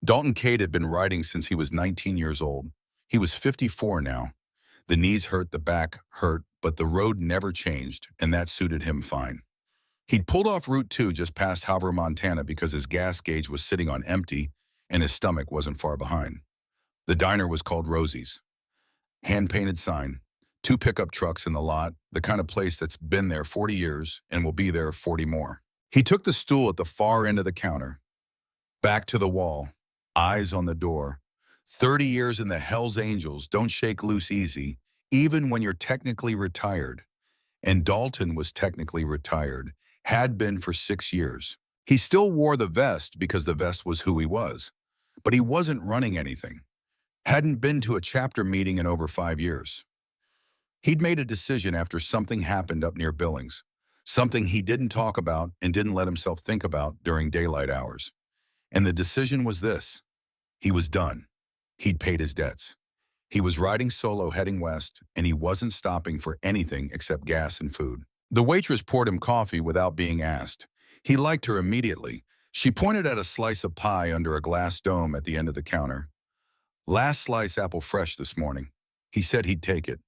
Dalton Cade had been riding since he was 19 years old. He was 54 now. The knees hurt, the back hurt, but the road never changed, and that suited him fine. He'd pulled off Route 2 just past Havre, Montana because his gas gauge was sitting on empty and his stomach wasn't far behind. The diner was called Rosie's. Hand-painted sign, 2 pickup trucks in the lot, the kind of place that's been there 40 years and will be there 40 more. He took the stool at the far end of the counter, back to the wall, eyes on the door. 30 years in the Hells Angels don't shake loose easy, even when you're technically retired. And Dalton was technically retired, had been for 6 years. He still wore the vest because the vest was who he was, but he wasn't running anything. Hadn't been to a chapter meeting in over 5 years. He'd made a decision after something happened up near Billings, something he didn't talk about and didn't let himself think about during daylight hours. And the decision was this: he was done. He'd paid his debts. He was riding solo heading west, and he wasn't stopping for anything except gas and food. The waitress poured him coffee without being asked. He liked her immediately. She pointed at a slice of pie under a glass dome at the end of the counter. "Last slice apple fresh this morning." He said he'd take it.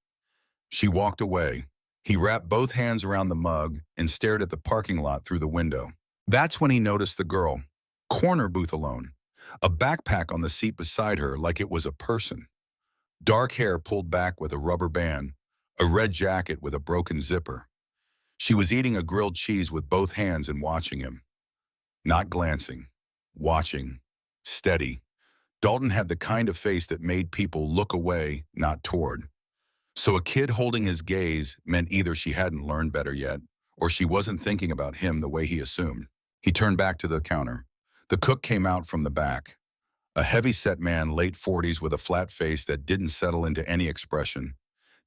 She walked away. He wrapped both hands around the mug and stared at the parking lot through the window. That's when he noticed the girl, corner booth alone, a backpack on the seat beside her like it was a person. Dark hair pulled back with a rubber band, a red jacket with a broken zipper. She was eating a grilled cheese with both hands and watching him. Not glancing, watching, steady. Dalton had the kind of face that made people look away, not toward. So a kid holding his gaze meant either she hadn't learned better yet, or she wasn't thinking about him the way he assumed. He turned back to the counter. The cook came out from the back. A heavy-set man, late 40s, with a flat face that didn't settle into any expression.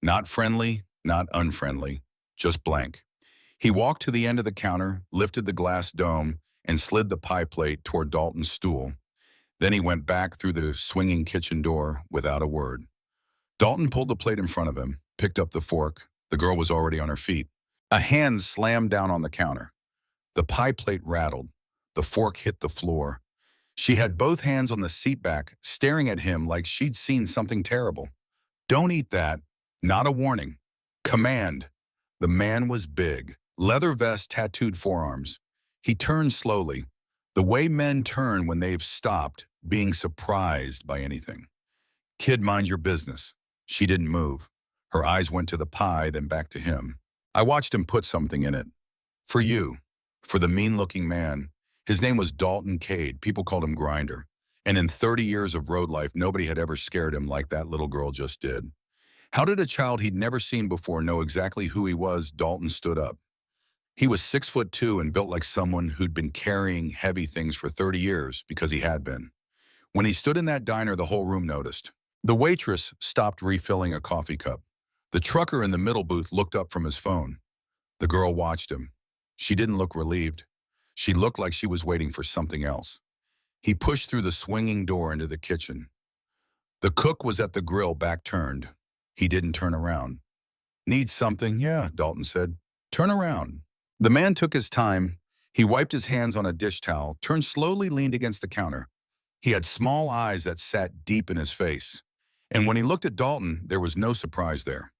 Not friendly, not unfriendly, just blank. He walked to the end of the counter, lifted the glass dome, and slid the pie plate toward Dalton's stool. Then he went back through the swinging kitchen door without a word. Dalton pulled the plate in front of him, picked up the fork. The girl was already on her feet. A hand slammed down on the counter. The pie plate rattled. The fork hit the floor. She had both hands on the seat back, staring at him like she'd seen something terrible. "Don't eat that." Not a warning. Command. The man was big. Leather vest, tattooed forearms. He turned slowly, the way men turn when they've stopped being surprised by anything. "Kid, mind your business." She didn't move. Her eyes went to the pie, then back to him. I watched him put something in it. "For you." For the mean-looking man. His name was Dalton Cade. People called him Grinder. And in 30 years of road life, nobody had ever scared him like that little girl just did. How did a child he'd never seen before know exactly who he was? Dalton stood up. He was 6'2" and built like someone who'd been carrying heavy things for 30 years because he had been. When he stood in that diner, the whole room noticed. The waitress stopped refilling a coffee cup. The trucker in the middle booth looked up from his phone. The girl watched him. She didn't look relieved. She looked like she was waiting for something else. He pushed through the swinging door into the kitchen. The cook was at the grill, back turned. He didn't turn around. "Need something?" "Yeah," Dalton said. "Turn around." The man took his time. He wiped his hands on a dish towel, turned slowly, leaned against the counter. He had small eyes that sat deep in his face. And when he looked at Dalton, there was no surprise there.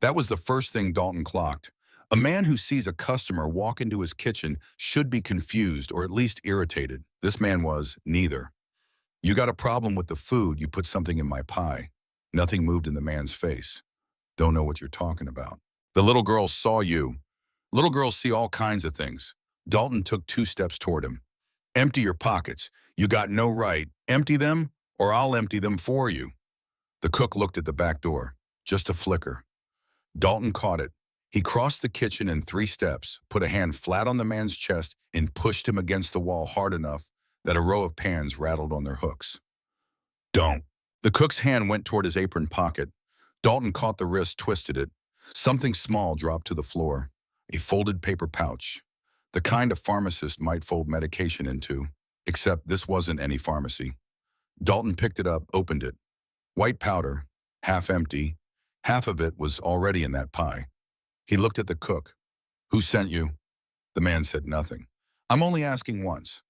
That was the first thing Dalton clocked. A man who sees a customer walk into his kitchen should be confused or at least irritated. This man was neither. "You got a problem with the food? You put something in my pie." Nothing moved in the man's face. "Don't know what you're talking about." "The little girl saw you." "Little girls see all kinds of things." Dalton took 2 steps toward him. "Empty your pockets. You got no right. Empty them, or I'll empty them for you." The cook looked at the back door. Just a flicker. Dalton caught it. He crossed the kitchen in 3 steps, put a hand flat on the man's chest, and pushed him against the wall hard enough that a row of pans rattled on their hooks. "Don't." The cook's hand went toward his apron pocket. Dalton caught the wrist, twisted it. Something small dropped to the floor. A folded paper pouch. The kind a pharmacist might fold medication into, except this wasn't any pharmacy. Dalton picked it up, opened it. White powder, half empty. Half of it was already in that pie. He looked at the cook. "Who sent you?" The man said nothing. "I'm only asking once."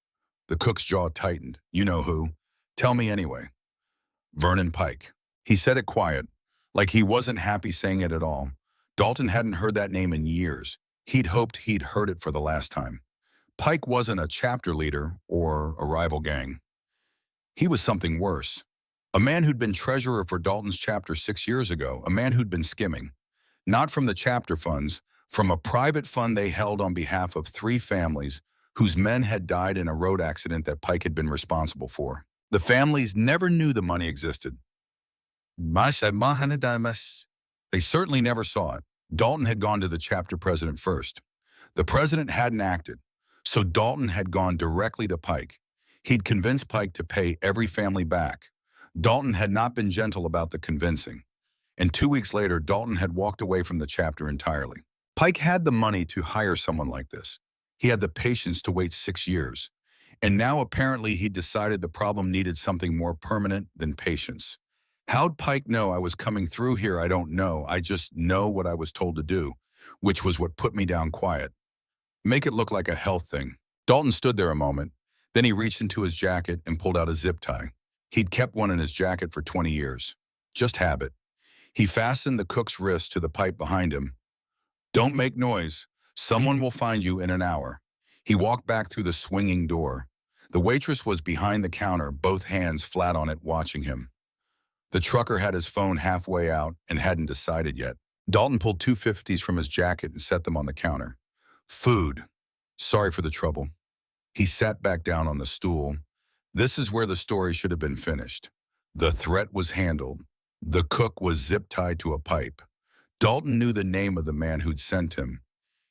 The cook's jaw tightened. "You know who." Tell me anyway. Vernon Pike. He said it quiet, like he wasn't happy saying it at all. Dalton hadn't heard that name in years. He'd hoped he'd heard it for the last time. Pike wasn't a chapter leader or a rival gang. He was something worse. A man who'd been treasurer for Dalton's chapter 6 years ago, a man who'd been skimming. Not from the chapter funds, from a private fund they held on behalf of 3 families whose men had died in a road accident that Pike had been responsible for. The families never knew the money existed. They certainly never saw it. Dalton had gone to the chapter president first. The president hadn't acted, so Dalton had gone directly to Pike. He'd convinced Pike to pay every family back. Dalton had not been gentle about the convincing. And 2 weeks later, Dalton had walked away from the chapter entirely. Pike had the money to hire someone like this. He had the patience to wait 6 years. And now apparently he'd decided the problem needed something more permanent than patience. How'd Pike know I was coming through here? I don't know. I just know what I was told to do, which was what put me down quiet. Make it look like a health thing. Dalton stood there a moment. Then he reached into his jacket and pulled out a zip tie. He'd kept one in his jacket for 20 years. Just habit. He fastened the cook's wrist to the pipe behind him. Don't make noise. Someone will find you in an hour. He walked back through the swinging door. The waitress was behind the counter, both hands flat on it, watching him. The trucker had his phone halfway out and hadn't decided yet. Dalton pulled 250s from his jacket and set them on the counter. Food. Sorry for the trouble. He sat back down on the stool. This is where the story should have been finished. The threat was handled. The cook was zip-tied to a pipe. Dalton knew the name of the man who'd sent him.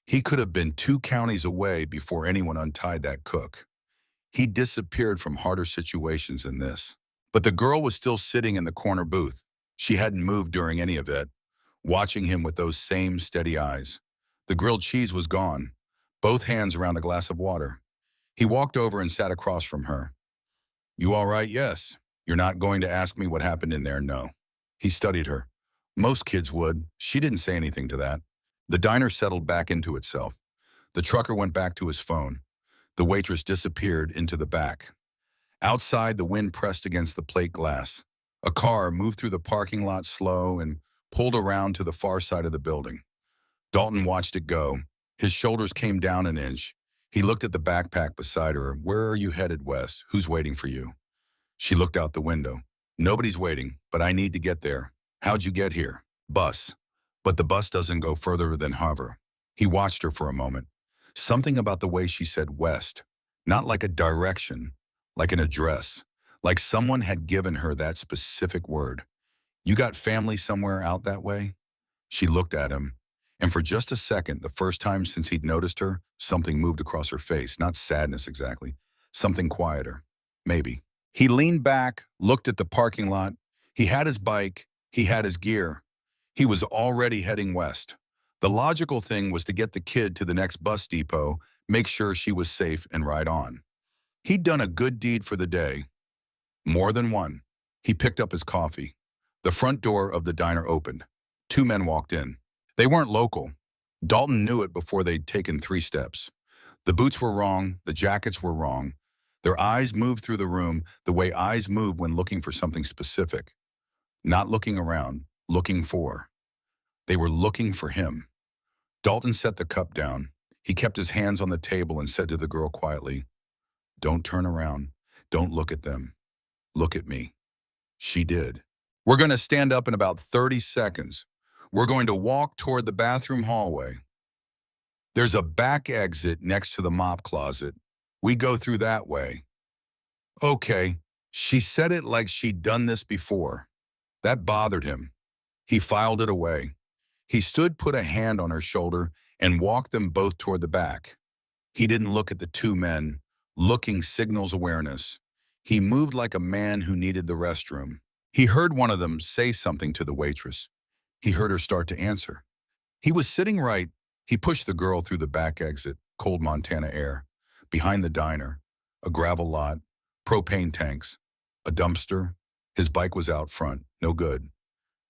He could have been 2 counties away before anyone untied that cook. He disappeared from harder situations than this. But the girl was still sitting in the corner booth. She hadn't moved during any of it, watching him with those same steady eyes. The grilled cheese was gone, both hands around a glass of water. He walked over and sat across from her. You all right? Yes. You're not going to ask me what happened in there? No. He studied her. Most kids would. She didn't say anything to that. The diner settled back into itself. The trucker went back to his phone. The waitress disappeared into the back. Outside, the wind pressed against the plate glass. A car moved through the parking lot slow and pulled around to the far side of the building. Dalton watched it go. His shoulders came down an inch. He looked at the backpack beside her. Where are you headed, West? Who's waiting for you? She looked out the window. Nobody's waiting, but I need to get there. How'd you get here? Bus. But the bus doesn't go further than Hover. He watched her for a moment. Something about the way she said West. Not like a direction, like an address. Like someone had given her that specific word. You got family somewhere out that way? She looked at him. And for just a second, the first time since he'd noticed her, something moved across her face. Not sadness exactly. Something quieter. Maybe. He leaned back, looked at the parking lot. He had his bike. He had his gear. He was already heading west. The logical thing was to get the kid to the next bus depot, make sure she was safe, and ride on. He'd done a good deed for the day. More than one. He picked up his coffee. The front door of the diner opened. 2 men walked in. They weren't local. Dalton knew it before they'd taken 3 steps. The boots were wrong. The jackets were wrong. Their eyes moved through the room the way eyes move when looking for something specific. Not looking around, looking for. They were looking for him. Dalton set the cup down. He kept his hands on the table and said to the girl quietly, Don't turn around. Don't look at them. Look at me. She did. We're going to stand up in about 30 seconds. We're going to walk toward the bathroom hallway. There's a back exit next to the mop closet. We go through that way. Okay. She said it like she'd done this before. That bothered him. He filed it away. He stood, put a hand on her shoulder, and walked them both toward the back. He didn't look at the 2 men, looking signals awareness. He moved like a man who needed the restroom. He heard one of them say something to the waitress. He heard her start to answer. He was sitting right. He pushed the girl through the back exit, cold Montana air. Behind the diner, a gravel lot, propane tanks, a dumpster. His bike was out front, no good.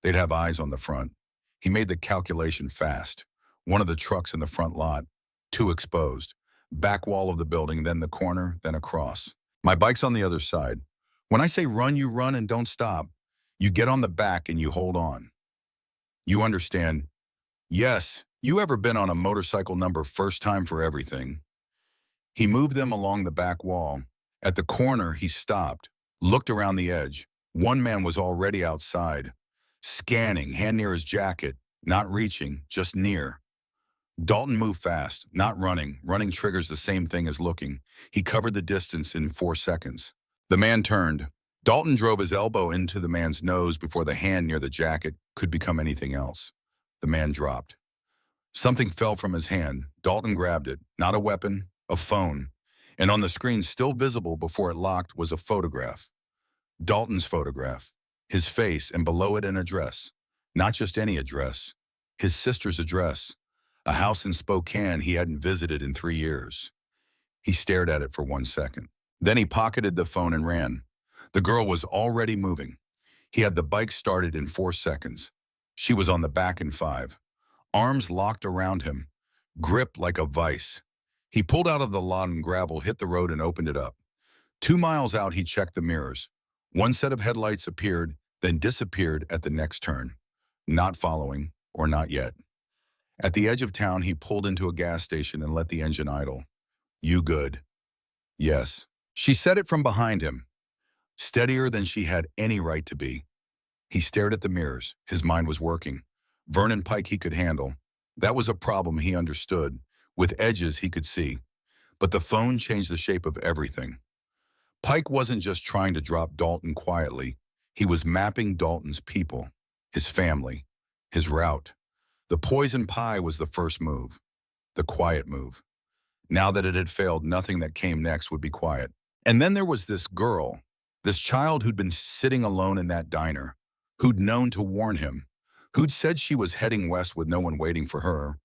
They'd have eyes on the front. He made the calculation fast. One of the trucks in the front lot, 2 exposed. Back wall of the building, then the corner, then across. My bike's on the other side. When I say run, you run and don't stop. You get on the back and you hold on. You understand? Yes, you ever been on a motorcycle number first time for everything? He moved them along the back wall. At the corner, he stopped, looked around the edge. One man was already outside, scanning, hand near his jacket, not reaching, just near. Dalton moved fast, not running. Running triggers the same thing as looking. He covered the distance in 4 seconds. The man turned. Dalton drove his elbow into the man's nose before the hand near the jacket could become anything else. The man dropped. Something fell from his hand. Dalton grabbed it. Not a weapon, a phone. And on the screen, still visible before it locked, was a photograph. Dalton's photograph. His face, and below it an address. Not just any address. His sister's address. A house in Spokane he hadn't visited in 3 years. He stared at it for 1 second. Then he pocketed the phone and ran. The girl was already moving. He had the bike started in 4 seconds. She was on the back in 5. Arms locked around him, grip like a vice. He pulled out of the lot and gravel, hit the road and opened it up. 2 miles out, he checked the mirrors. One set of headlights appeared, then disappeared at the next turn. Not following, or not yet. At the edge of town, he pulled into a gas station and let the engine idle. You good? Yes. She said it from behind him, steadier than she had any right to be. He stared at the mirrors. His mind was working. Vernon Pike he could handle. That was a problem he understood. With edges he could see. But the phone changed the shape of everything. Pike wasn't just trying to drop Dalton quietly. He was mapping Dalton's people, his family, his route. The poison pie was the first move, the quiet move. Now that it had failed, nothing that came next would be quiet. And then there was this girl, this child who'd been sitting alone in that diner, who'd known to warn him, who'd said she was heading west with no one waiting for her,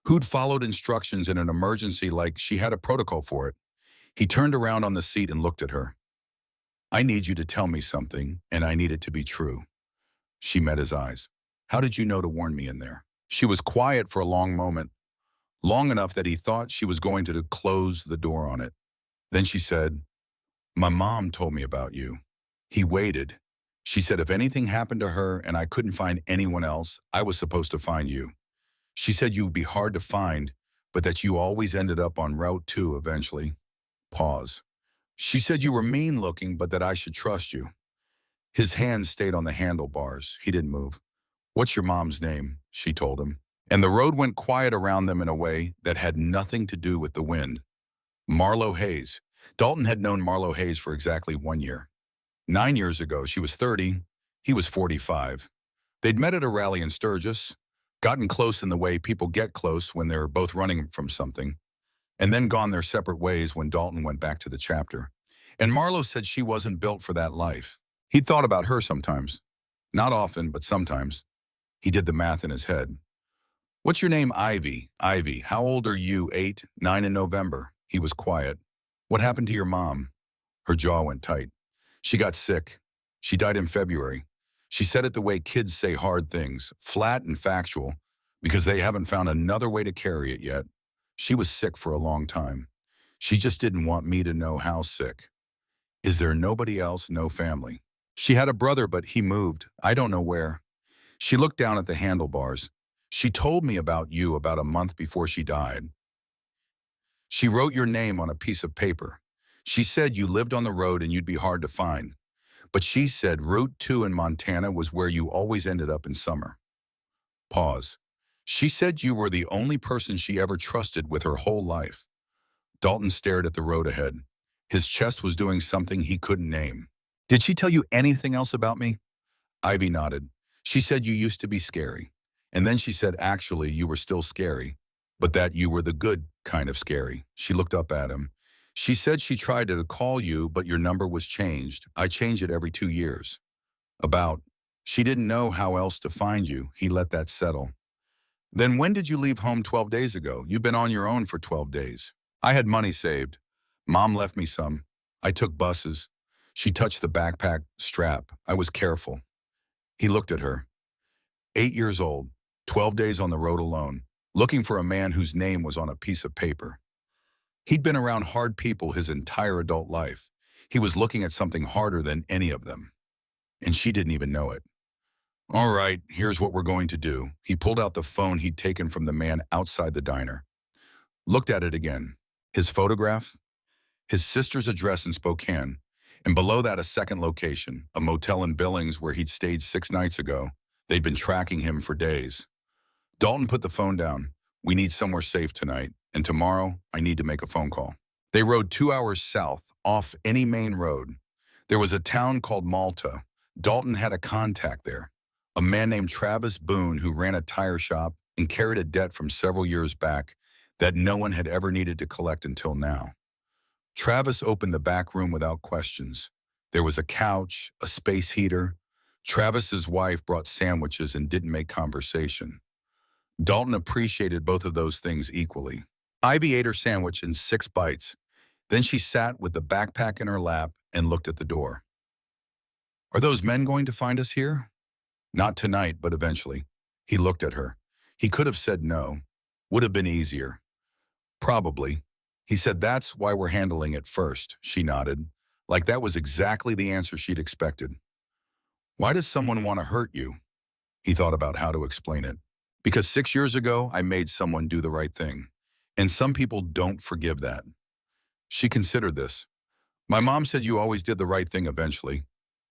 who'd followed instructions in an emergency like she had a protocol for it. He turned around on the seat and looked at her. I need you to tell me something, and I need it to be true. She met his eyes. How did you know to warn me in there? She was quiet for a long moment, long enough that he thought she was going to close the door on it. Then she said, my mom told me about you. He waited. She said if anything happened to her and I couldn't find anyone else, I was supposed to find you. She said you would be hard to find, but that you always ended up on Route 2 eventually. Pause. She said you were mean looking, but that I should trust you. His hands stayed on the handlebars. He didn't move. What's your mom's name? She told him. And the road went quiet around them in a way that had nothing to do with the wind. Marlo Hayes. Dalton had known Marlo Hayes for exactly 1 year. 9 years ago, she was 30. He was 45. They'd met at a rally in Sturgis, gotten close in the way people get close when they're both running from something, and then gone their separate ways when Dalton went back to the chapter. And Marlo said she wasn't built for that life. He'd thought about her sometimes. Not often, but sometimes. He did the math in his head. What's your name, Ivy? Ivy, how old are you? 8, 9 in November. He was quiet. What happened to your mom? Her jaw went tight. She got sick. She died in February. She said it the way kids say hard things, flat and factual, because they haven't found another way to carry it yet. She was sick for a long time. She just didn't want me to know how sick. Is there nobody else, no family? She had a brother, but he moved. I don't know where. She looked down at the handlebars. She told me about you about a month before she died. She wrote your name on a piece of paper. She said you lived on the road and you'd be hard to find. But she said Route 2 in Montana was where you always ended up in summer. Pause. She said you were the only person she ever trusted with her whole life. Dalton stared at the road ahead. His chest was doing something he couldn't name. Did she tell you anything else about me? Ivy nodded. She said you used to be scary. And then she said actually you were still scary, but that you were the good kind of scary. She looked up at him. She said she tried to call you, but your number was changed. I change it every 2 years. She didn't know how else to find you. He let that settle. Then when did you leave home 12 days ago? You've been on your own for 12 days. I had money saved. Mom left me some. I took buses. She touched the backpack strap. I was careful. He looked at her. 8 years old, 12 days on the road alone, looking for a man whose name was on a piece of paper. He'd been around hard people his entire adult life. He was looking at something harder than any of them, and she didn't even know it. All right, here's what we're going to do. He pulled out the phone he'd taken from the man outside the diner, looked at it again. His photograph, his sister's address in Spokane, and below that a second location, a motel in Billings where he'd stayed 6 nights ago. They'd been tracking him for days. Dalton put the phone down. We need somewhere safe tonight, and tomorrow I need to make a phone call. They rode 2 hours south, off any main road. There was a town called Malta. Dalton had a contact there, a man named Travis Boone who ran a tire shop and carried a debt from several years back that no one had ever needed to collect until now. Travis opened the back room without questions. There was a couch, a space heater. Travis's wife brought sandwiches and didn't make conversation. Dalton appreciated both of those things equally. Ivy ate her sandwich in 6 bites. Then she sat with the backpack in her lap and looked at the door. Are those men going to find us here? Not tonight, but eventually. He looked at her. He could have said no. Would have been easier. Probably. He said, that's why we're handling it first. She nodded, like that was exactly the answer she'd expected. Why does someone want to hurt you? He thought about how to explain it. Because 6 years ago, I made someone do the right thing. And some people don't forgive that. She considered this. My mom said you always did the right thing eventually.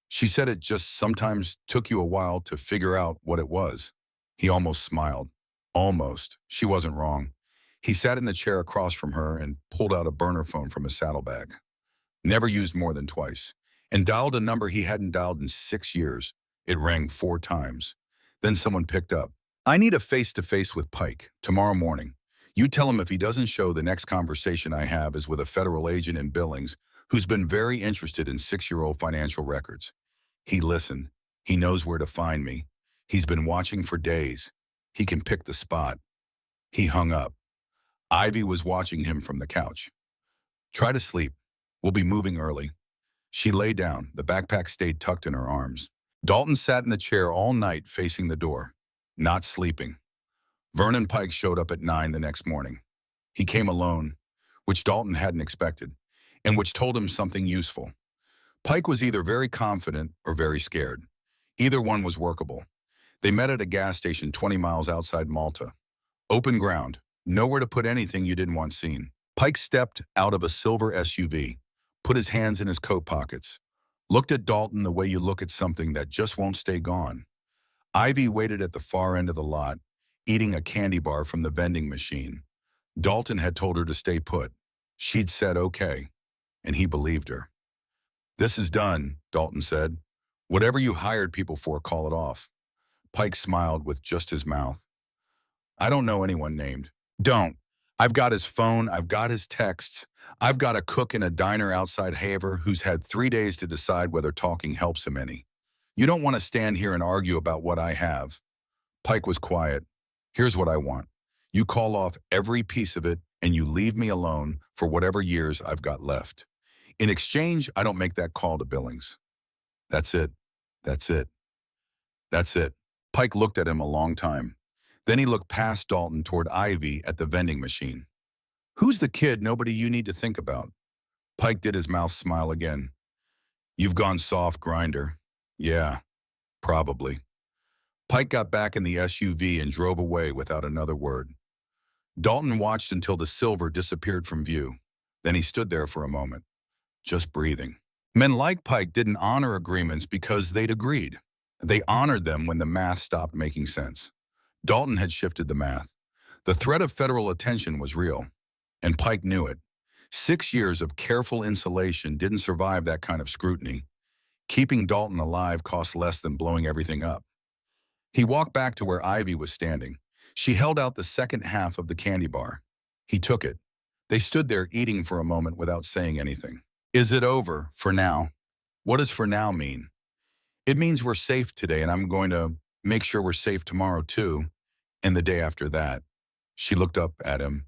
She said it just sometimes took you a while to figure out what it was. He almost smiled. Almost. She wasn't wrong. He sat in the chair across from her and pulled out a burner phone from his saddlebag. Never used more than twice. And dialed a number he hadn't dialed in 6 years. It rang 4 times. Then someone picked up. I need a face-to-face with Pike tomorrow morning. You tell him if he doesn't show, the next conversation I have is with a federal agent in Billings who's been very interested in 6-year-old financial records. He listened. He knows where to find me. He's been watching for days. He can pick the spot. He hung up. Ivy was watching him from the couch. Try to sleep. We'll be moving early. She lay down. The backpack stayed tucked in her arms. Dalton sat in the chair all night facing the door, not sleeping. Vernon Pike showed up at 9 the next morning. He came alone, which Dalton hadn't expected, and which told him something useful. Pike was either very confident or very scared. Either one was workable. They met at a gas station 20 miles outside Malta. Open ground, nowhere to put anything you didn't want seen. Pike stepped out of a silver SUV, put his hands in his coat pockets, looked at Dalton the way you look at something that just won't stay gone. Ivy waited at the far end of the lot, eating a candy bar from the vending machine. Dalton had told her to stay put. She'd said okay, and he believed her. This is done, Dalton said. Whatever you hired people for, call it off. Pike smiled with just his mouth. I don't know anyone named. Don't. I've got his phone, I've got his texts. I've got a cook in a diner outside Haver who's had 3 days to decide whether talking helps him any. You don't want to stand here and argue about what I have. Pike was quiet. Here's what I want. You call off every piece of it and you leave me alone for whatever years I've got left. In exchange, I don't make that call to Billings. That's it. That's it. That's it. Pike looked at him a long time. Then he looked past Dalton toward Ivy at the vending machine. Who's the kid nobody you need to think about? Pike did his mouth smile again. You've gone soft, Grinder. Yeah, probably. Pike got back in the SUV and drove away without another word. Dalton watched until the silver disappeared from view. Then he stood there for a moment, just breathing. Men like Pike didn't honor agreements because they'd agreed. They honored them when the math stopped making sense. Dalton had shifted the math. The threat of federal attention was real, and Pike knew it. 6 years of careful insulation didn't survive that kind of scrutiny. Keeping Dalton alive cost less than blowing everything up. He walked back to where Ivy was standing. She held out the second half of the candy bar. He took it. They stood there eating for a moment without saying anything. Is it over for now? What does for now mean? It means we're safe today, and I'm going to make sure we're safe tomorrow too, and the day after that. She looked up at him.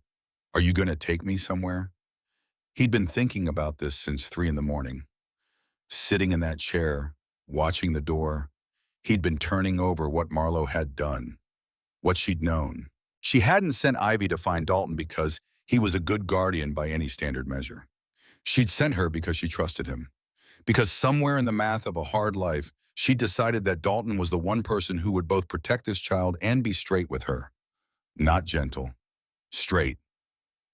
Are you going to take me somewhere? He'd been thinking about this since 3 in the morning. Sitting in that chair, watching the door, he'd been turning over what Marlo had done, what she'd known. She hadn't sent Ivy to find Dalton because he was a good guardian by any standard measure. She'd sent her because she trusted him. Because somewhere in the math of a hard life, she decided that Dalton was the one person who would both protect this child and be straight with her. Not gentle. Straight.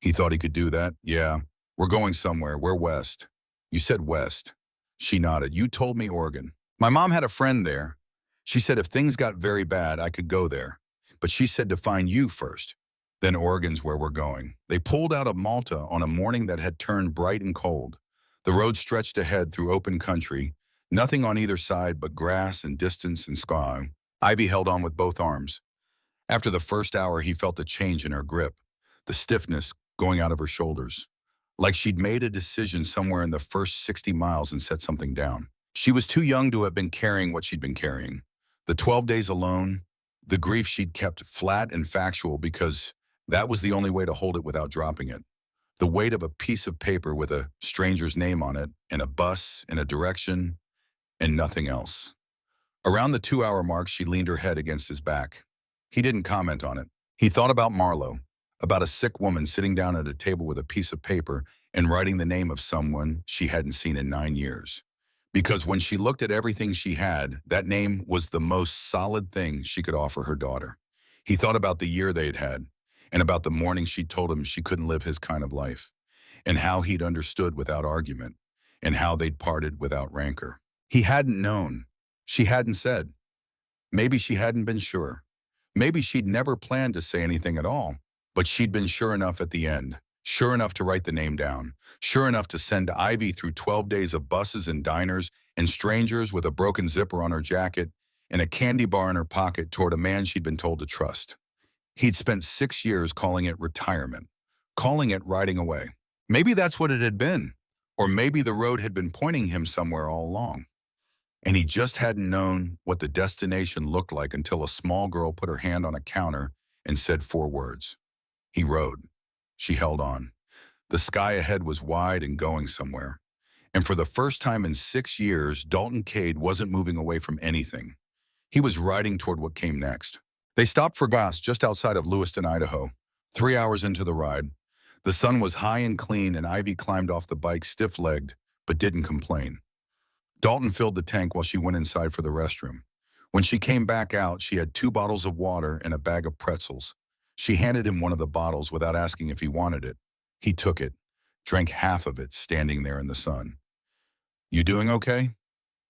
He thought he could do that? Yeah. We're going somewhere. We're west. You said west. She nodded. You told me Oregon. My mom had a friend there. She said if things got very bad, I could go there. But she said to find you first. Then Oregon's where we're going. They pulled out of Malta on a morning that had turned bright and cold. The road stretched ahead through open country, nothing on either side but grass and distance and sky. Ivy held on with both arms. After the first hour, he felt the change in her grip, the stiffness going out of her shoulders, like she'd made a decision somewhere in the first 60 miles and set something down. She was too young to have been carrying what she'd been carrying. The 12 days alone, the grief she'd kept flat and factual because that was the only way to hold it without dropping it. The weight of a piece of paper with a stranger's name on it, and a bus, and a direction, and nothing else. Around the 2-hour mark, she leaned her head against his back. He didn't comment on it. He thought about Marlo, about a sick woman sitting down at a table with a piece of paper and writing the name of someone she hadn't seen in 9 years. Because when she looked at everything she had, that name was the most solid thing she could offer her daughter. He thought about the year they'd had, and about the morning she'd told him she couldn't live his kind of life, and how he'd understood without argument, and how they'd parted without rancor. He hadn't known. She hadn't said. Maybe she hadn't been sure. Maybe she'd never planned to say anything at all, but she'd been sure enough at the end, sure enough to write the name down, sure enough to send Ivy through 12 days of buses and diners and strangers with a broken zipper on her jacket and a candy bar in her pocket toward a man she'd been told to trust. He'd spent 6 years calling it retirement, calling it riding away. Maybe that's what it had been, or maybe the road had been pointing him somewhere all along. And he just hadn't known what the destination looked like until a small girl put her hand on a counter and said 4 words. He rode. She held on. The sky ahead was wide and going somewhere. And for the first time in 6 years, Dalton Cade wasn't moving away from anything. He was riding toward what came next. They stopped for gas just outside of Lewiston, Idaho, 3 hours into the ride. The sun was high and clean, and Ivy climbed off the bike stiff-legged, but didn't complain. Dalton filled the tank while she went inside for the restroom. When she came back out, she had 2 bottles of water and a bag of pretzels. She handed him one of the bottles without asking if he wanted it. He took it, drank half of it, standing there in the sun. You doing okay?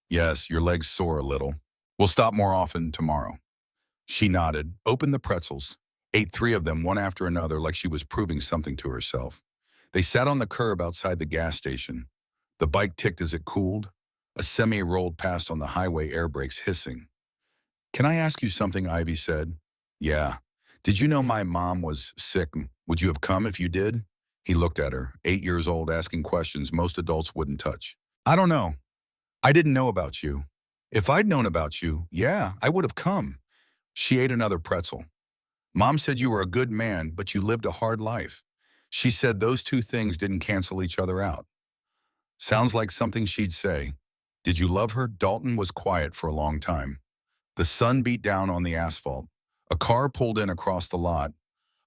Yes, your legs sore a little. We'll stop more often tomorrow. She nodded, opened the pretzels, ate 3 of them one after another like she was proving something to herself. They sat on the curb outside the gas station. The bike ticked as it cooled. A semi rolled past on the highway, air brakes hissing. Can I ask you something, Ivy said. Yeah. Did you know my mom was sick? Would you have come if you did? He looked at her, 8 years old, asking questions most adults wouldn't touch. I don't know. I didn't know about you. If I'd known about you, yeah, I would have come. She ate another pretzel. Mom said you were a good man, but you lived a hard life. She said those 2 things didn't cancel each other out. Sounds like something she'd say. Did you love her? Dalton was quiet for a long time. The sun beat down on the asphalt. A car pulled in across the lot.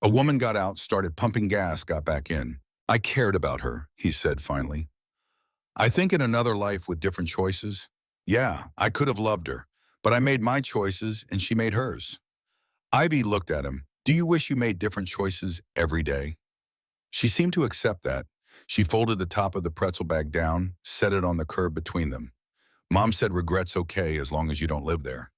A woman got out, started pumping gas, got back in. I cared about her, he said finally. I think in another life with different choices. Yeah, I could have loved her, but I made my choices and she made hers. Ivy looked at him. Do you wish you made different choices every day? She seemed to accept that. She folded the top of the pretzel bag down, set it on the curb between them. Mom said regret's okay as long as you don't live there.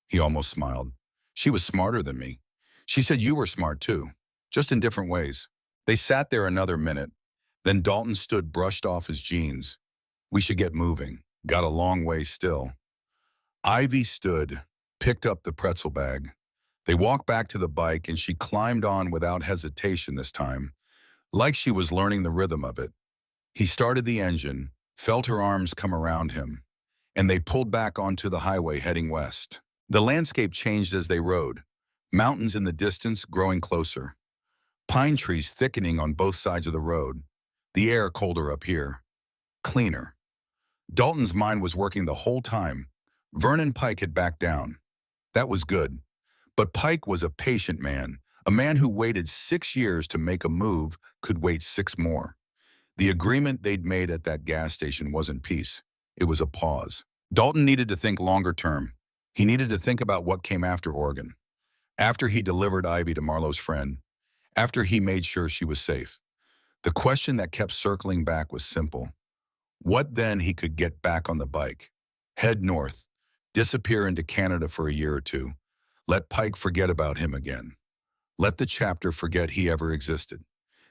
He almost smiled. She was smarter than me. She said you were smart too, just in different ways. They sat there another minute. Then Dalton stood, brushed off his jeans. We should get moving. Got a long way still. Ivy stood, picked up the pretzel bag. They walked back to the bike and she climbed on without hesitation this time, like she was learning the rhythm of it. He started the engine, felt her arms come around him, and they pulled back onto the highway heading west. The landscape changed as they rode, mountains in the distance growing closer, pine trees thickening on both sides of the road, the air colder up here, cleaner. Dalton's mind was working the whole time. Vernon Pike had backed down. That was good. But Pike was a patient man, a man who waited 6 years to make a move could wait 6 more. The agreement they'd made at that gas station wasn't peace. It was a pause. Dalton needed to think longer term. He needed to think about what came after Oregon, after he delivered Ivy to Marlo's friend, after he made sure she was safe. The question that kept circling back was simple. What then he could get back on the bike? Head north, disappear into Canada for a year or two, let Pike forget about him again. Let the chapter forget he ever existed.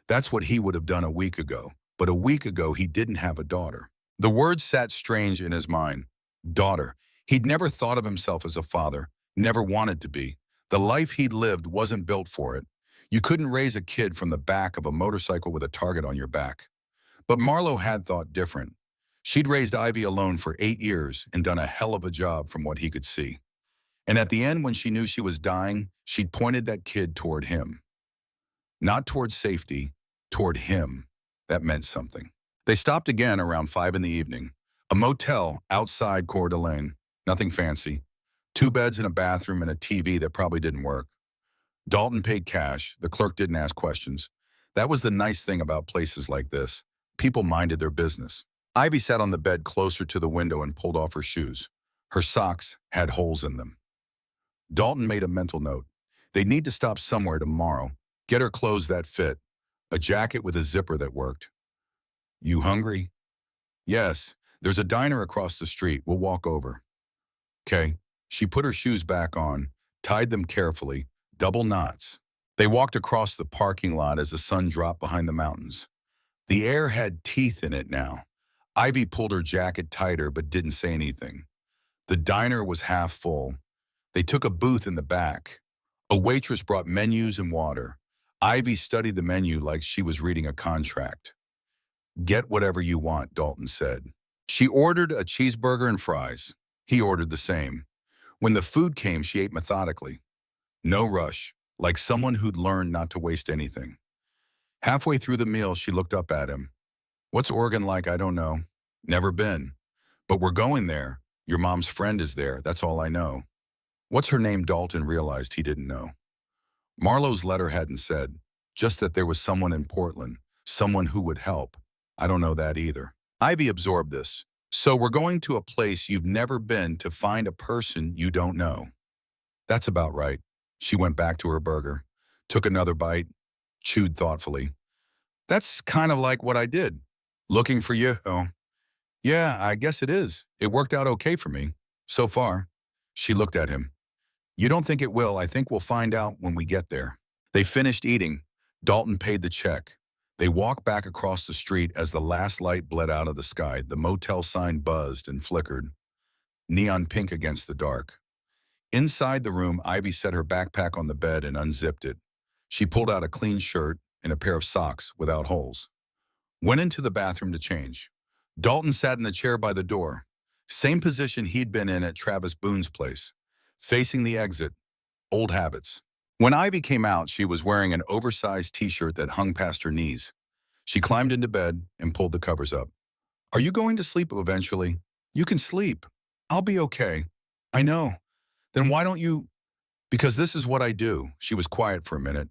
That's what he would have done a week ago, but a week ago he didn't have a daughter. The words sat strange in his mind. Daughter. He'd never thought of himself as a father, never wanted to be. The life he'd lived wasn't built for it. You couldn't raise a kid from the back of a motorcycle with a target on your back. But Marlo had thought different. She'd raised Ivy alone for 8 years and done a hell of a job from what he could see. And at the end, when she knew she was dying, she'd pointed that kid toward him. Not toward safety, toward him. That meant something. They stopped again around 5 in the evening. A motel outside Coeur d'Alene. Nothing fancy. 2 beds and a bathroom and a TV that probably didn't work. Dalton paid cash. The clerk didn't ask questions. That was the nice thing about places like this. People minded their business. Ivy sat on the bed closer to the window and pulled off her shoes. Her socks had holes in them. Dalton made a mental note. They'd need to stop somewhere tomorrow. Get her clothes that fit. A jacket with a zipper that worked. You hungry? Yes. There's a diner across the street. We'll walk over. Okay. She put her shoes back on, tied them carefully, double knots. They walked across the parking lot as the sun dropped behind the mountains. The air had teeth in it now. Ivy pulled her jacket tighter but didn't say anything. The diner was half full. They took a booth in the back. A waitress brought menus and water. Ivy studied the menu like she was reading a contract. Get whatever you want, Dalton said. She ordered a cheeseburger and fries. He ordered the same. When the food came, she ate methodically. No rush, like someone who'd learned not to waste anything. Halfway through the meal, she looked up at him. What's Oregon like? I don't know. Never been. But we're going there. Your mom's friend is there. That's all I know. What's her name? Dalton realized he didn't know. Marlo's letter hadn't said, just that there was someone in Portland, someone who would help. I don't know that either. Ivy absorbed this. So we're going to a place you've never been to find a person you don't know. That's about right. She went back to her burger, took another bite, chewed thoughtfully. That's kind of like what I did. Looking for you. Oh, yeah, I guess it is. It worked out okay for me. So far. She looked at him. You don't think it will. I think we'll find out when we get there. They finished eating. Dalton paid the check. They walked back across the street as the last light bled out of the sky. The motel sign buzzed and flickered, neon pink against the dark. Inside the room, Ivy set her backpack on the bed and unzipped it. She pulled out a clean shirt and a pair of socks without holes. Went into the bathroom to change. Dalton sat in the chair by the door, same position he'd been in at Travis Boone's place, facing the exit, old habits. When Ivy came out, she was wearing an oversized t-shirt that hung past her knees. She climbed into bed and pulled the covers up. Are you going to sleep eventually? You can sleep. I'll be okay. I know. Then why don't you? Because this is what I do. She was quiet for a minute.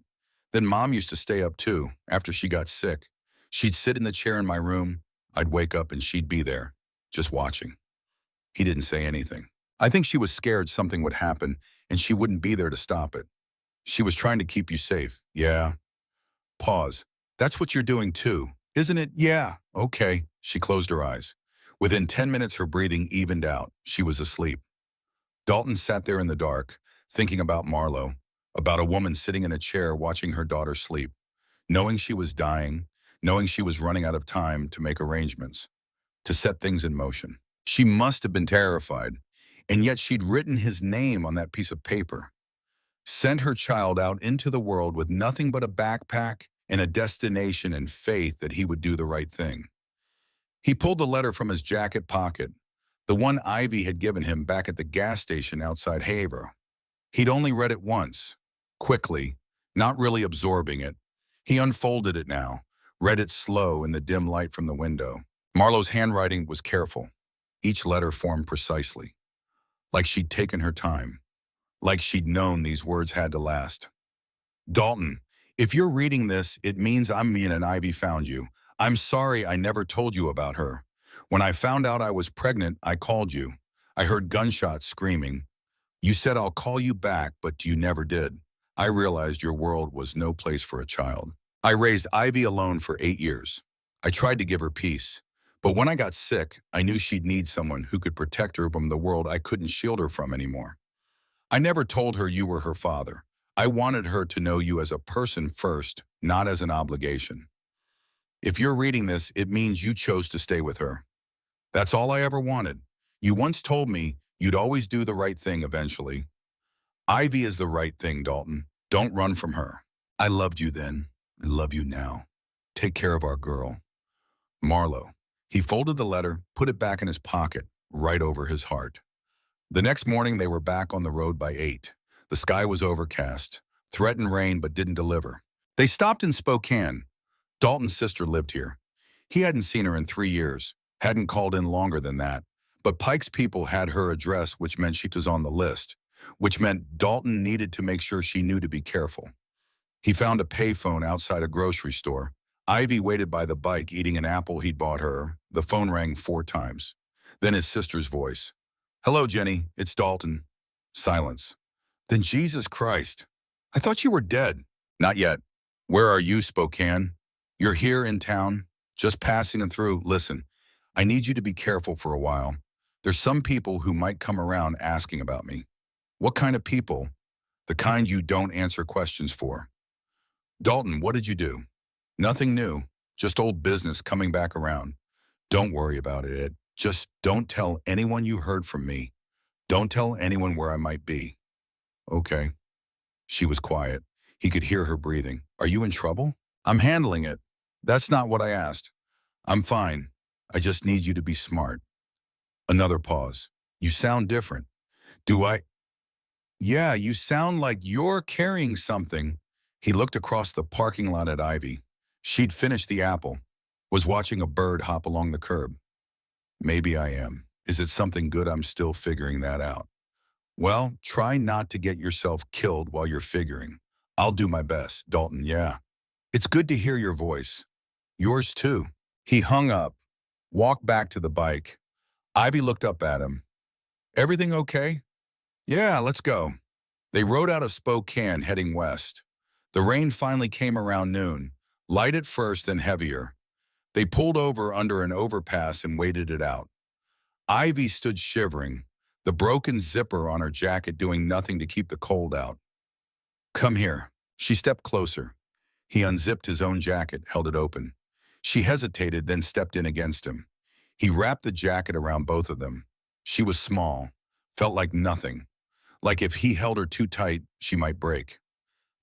Then Mom used to stay up too, after she got sick. She'd sit in the chair in my room. I'd wake up and she'd be there, just watching. He didn't say anything. I think she was scared something would happen and she wouldn't be there to stop it. She was trying to keep you safe. Yeah. Pause. That's what you're doing too, isn't it? Yeah. Okay. She closed her eyes. Within 10 minutes, her breathing evened out. She was asleep. Dalton sat there in the dark, thinking about Marlo, about a woman sitting in a chair watching her daughter sleep, knowing she was dying, knowing she was running out of time to make arrangements, to set things in motion. She must have been terrified, and yet she'd written his name on that piece of paper, sent her child out into the world with nothing but a backpack and a destination and faith that he would do the right thing. He pulled the letter from his jacket pocket, the one Ivy had given him back at the gas station outside Havre. He'd only read it once, quickly, not really absorbing it. He unfolded it now, read it slow in the dim light from the window. Marlo's handwriting was careful, each letter formed precisely, like she'd taken her time, like she'd known these words had to last. Dalton, if you're reading this, it means me and Ivy found you. I'm sorry I never told you about her. When I found out I was pregnant, I called you. I heard gunshots screaming. You said I'll call you back, but you never did. I realized your world was no place for a child. I raised Ivy alone for 8 years. I tried to give her peace. But when I got sick, I knew she'd need someone who could protect her from the world I couldn't shield her from anymore. I never told her you were her father. I wanted her to know you as a person first, not as an obligation. If you're reading this, it means you chose to stay with her. That's all I ever wanted. You once told me you'd always do the right thing eventually. Ivy is the right thing, Dalton. Don't run from her. I loved you then. I love you now. Take care of our girl. Marlo. He folded the letter, put it back in his pocket, right over his heart. The next morning they were back on the road by 8. The sky was overcast, threatened rain but didn't deliver. They stopped in Spokane. Dalton's sister lived here. He hadn't seen her in 3 years, hadn't called in longer than that. But Pike's people had her address, which meant she was on the list, which meant Dalton needed to make sure she knew to be careful. He found a payphone outside a grocery store. Ivy waited by the bike eating an apple he'd bought her. The phone rang 4 times. Then his sister's voice. Hello, Jenny. It's Dalton. Silence. Then Jesus Christ. I thought you were dead. Not yet. Where are you, Spokane? You're here in town, just passing and through. Listen, I need you to be careful for a while. There's some people who might come around asking about me. What kind of people? The kind you don't answer questions for. Dalton, what did you do? Nothing new, just old business coming back around. Don't worry about it. Just don't tell anyone you heard from me. Don't tell anyone where I might be. Okay. She was quiet. He could hear her breathing. Are you in trouble? I'm handling it. That's not what I asked. I'm fine. I just need you to be smart. Another pause. You sound different. Do I? Yeah, you sound like you're carrying something. He looked across the parking lot at Ivy. She'd finished the apple, was watching a bird hop along the curb. Maybe I am. Is it something good? I'm still figuring that out. Well, try not to get yourself killed while you're figuring. I'll do my best, Dalton, yeah. It's good to hear your voice. Yours too. He hung up, walked back to the bike. Ivy looked up at him. Everything okay? Yeah, let's go. They rode out of Spokane, heading west. The rain finally came around noon, light at first, then heavier. They pulled over under an overpass and waited it out. Ivy stood shivering, the broken zipper on her jacket doing nothing to keep the cold out. Come here. She stepped closer. He unzipped his own jacket, held it open. She hesitated, then stepped in against him. He wrapped the jacket around both of them. She was small, felt like nothing, like if he held her too tight, she might break.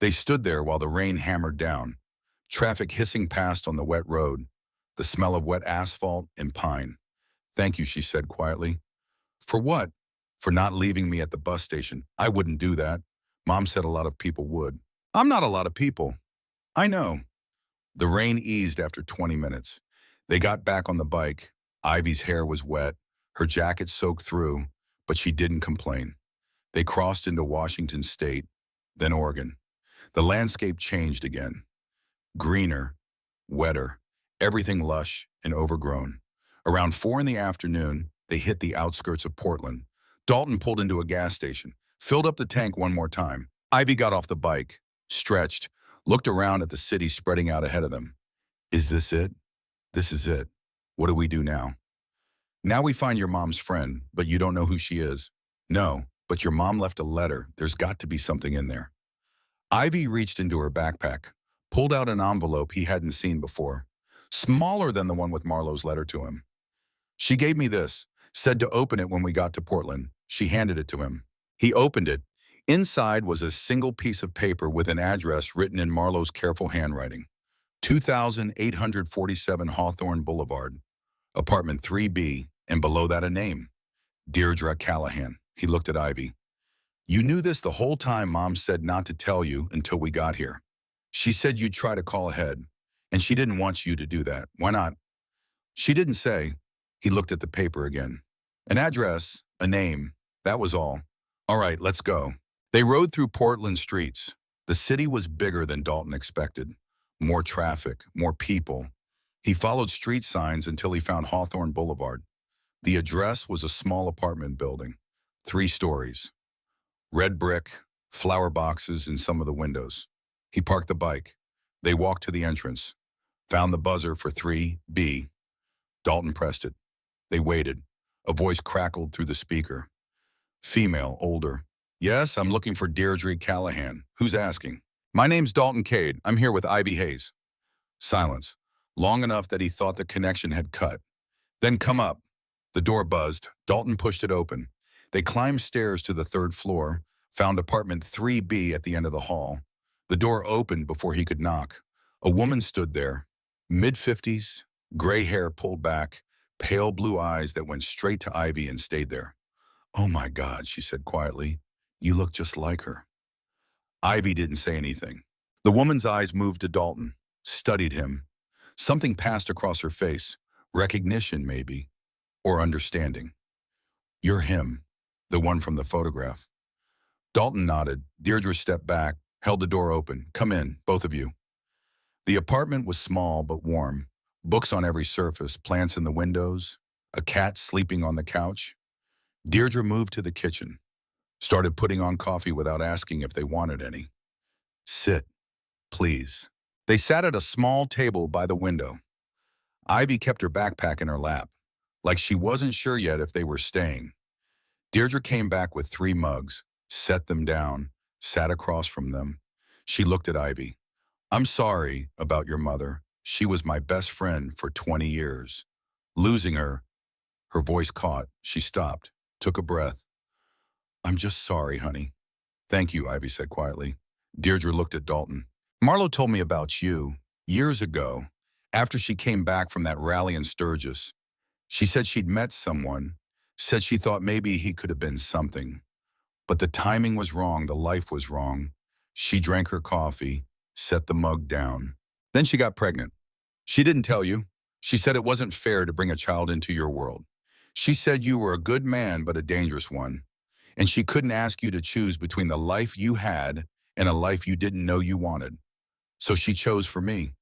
They stood there while the rain hammered down, traffic hissing past on the wet road, the smell of wet asphalt and pine. Thank you, she said quietly. For what? For not leaving me at the bus station. I wouldn't do that. Mom said a lot of people would. I'm not a lot of people. I know. The rain eased after 20 minutes. They got back on the bike. Ivy's hair was wet, her jacket soaked through, but she didn't complain. They crossed into Washington State, then Oregon. The landscape changed again. Greener, wetter, everything lush and overgrown. Around 4 in the afternoon, they hit the outskirts of Portland. Dalton pulled into a gas station, filled up the tank one more time. Ivy got off the bike, stretched, looked around at the city spreading out ahead of them. Is this it? This is it. What do we do now? Now we find your mom's friend, but you don't know who she is. No, but your mom left a letter. There's got to be something in there. Ivy reached into her backpack, pulled out an envelope he hadn't seen before, smaller than the one with Marlo's letter to him. She gave me this, said to open it when we got to Portland. She handed it to him. He opened it. Inside was a single piece of paper with an address written in Marlo's careful handwriting. 2847 Hawthorne Boulevard, apartment 3B, and below that a name. Deirdre Callahan. He looked at Ivy. You knew this the whole time. Mom said not to tell you until we got here. She said you'd try to call ahead, and she didn't want you to do that. Why not? She didn't say. He looked at the paper again. An address, a name, that was all. All right, let's go. They rode through Portland streets. The city was bigger than Dalton expected. More traffic, more people. He followed street signs until he found Hawthorne Boulevard. The address was a small apartment building, 3 stories. Red brick, flower boxes in some of the windows. He parked the bike. They walked to the entrance, found the buzzer for 3B. Dalton pressed it. They waited. A voice crackled through the speaker. Female, older. Yes, I'm looking for Deirdre Callahan. Who's asking? My name's Dalton Cade. I'm here with Ivy Hayes. Silence, long enough that he thought the connection had cut. Then come up. The door buzzed. Dalton pushed it open. They climbed stairs to the 3rd floor, found apartment 3B at the end of the hall. The door opened before he could knock. A woman stood there, mid-50s, gray hair pulled back, pale blue eyes that went straight to Ivy and stayed there. Oh my God, she said quietly. You look just like her. Ivy didn't say anything. The woman's eyes moved to Dalton, studied him. Something passed across her face. Recognition, maybe, or understanding. You're him, the one from the photograph. Dalton nodded. Deirdre stepped back, held the door open. Come in, both of you. The apartment was small but warm. Books on every surface, plants in the windows, a cat sleeping on the couch. Deirdre moved to the kitchen, started putting on coffee without asking if they wanted any. Sit, please. They sat at a small table by the window. Ivy kept her backpack in her lap, like she wasn't sure yet if they were staying. Deirdre came back with 3 mugs, set them down, sat across from them. She looked at Ivy. I'm sorry about your mother. She was my best friend for 20 years. Losing her, her voice caught. She stopped, took a breath. I'm just sorry, honey. Thank you, Ivy said quietly. Deirdre looked at Dalton. Marlo told me about you years ago, after she came back from that rally in Sturgis. She said she'd met someone, said she thought maybe he could have been something. But the timing was wrong, the life was wrong. She drank her coffee, set the mug down. Then she got pregnant. She didn't tell you. She said it wasn't fair to bring a child into your world. She said you were a good man but a dangerous one. And she couldn't ask you to choose between the life you had and a life you didn't know you wanted. So she chose for me.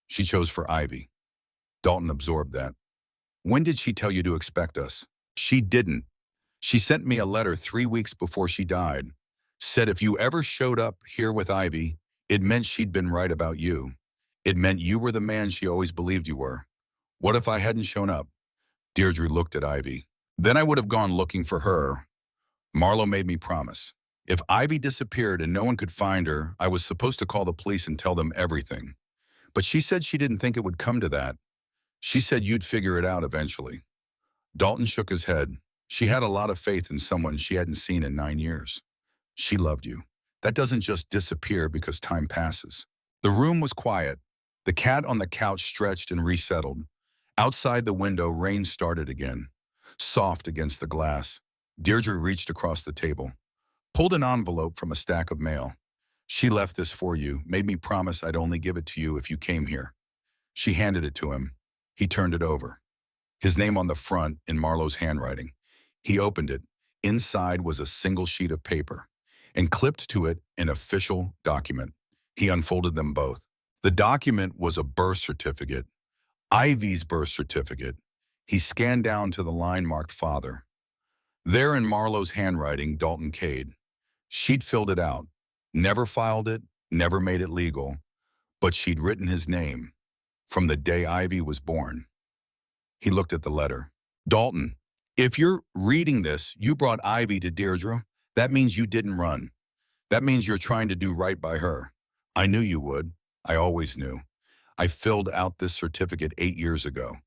She chose for Ivy. Dalton absorbed that. When did she tell you to expect us? She didn't. She sent me a letter 3 weeks before she died. Said if you ever showed up here with Ivy, it meant she'd been right about you. It meant you were the man she always believed you were. What if I hadn't shown up? Deirdre looked at Ivy. Then I would have gone looking for her. Marlo made me promise. If Ivy disappeared and no one could find her, I was supposed to call the police and tell them everything. But she said she didn't think it would come to that. She said you'd figure it out eventually. Dalton shook his head. She had a lot of faith in someone she hadn't seen in 9 years. She loved you. That doesn't just disappear because time passes. The room was quiet. The cat on the couch stretched and resettled. Outside the window, rain started again, soft against the glass. Deirdre reached across the table, pulled an envelope from a stack of mail. She left this for you, made me promise I'd only give it to you if you came here. She handed it to him. He turned it over. His name on the front in Marlo's handwriting. He opened it. Inside was a single sheet of paper, and clipped to it an official document. He unfolded them both. The document was a birth certificate, Ivy's birth certificate. He scanned down to the line marked father. There in Marlo's handwriting, Dalton Cade. She'd filled it out, never filed it, never made it legal, but she'd written his name from the day Ivy was born. He looked at the letter. Dalton, if you're reading this, you brought Ivy to Deirdre. That means you didn't run. That means you're trying to do right by her. I knew you would. I always knew. I filled out this certificate 8 years ago.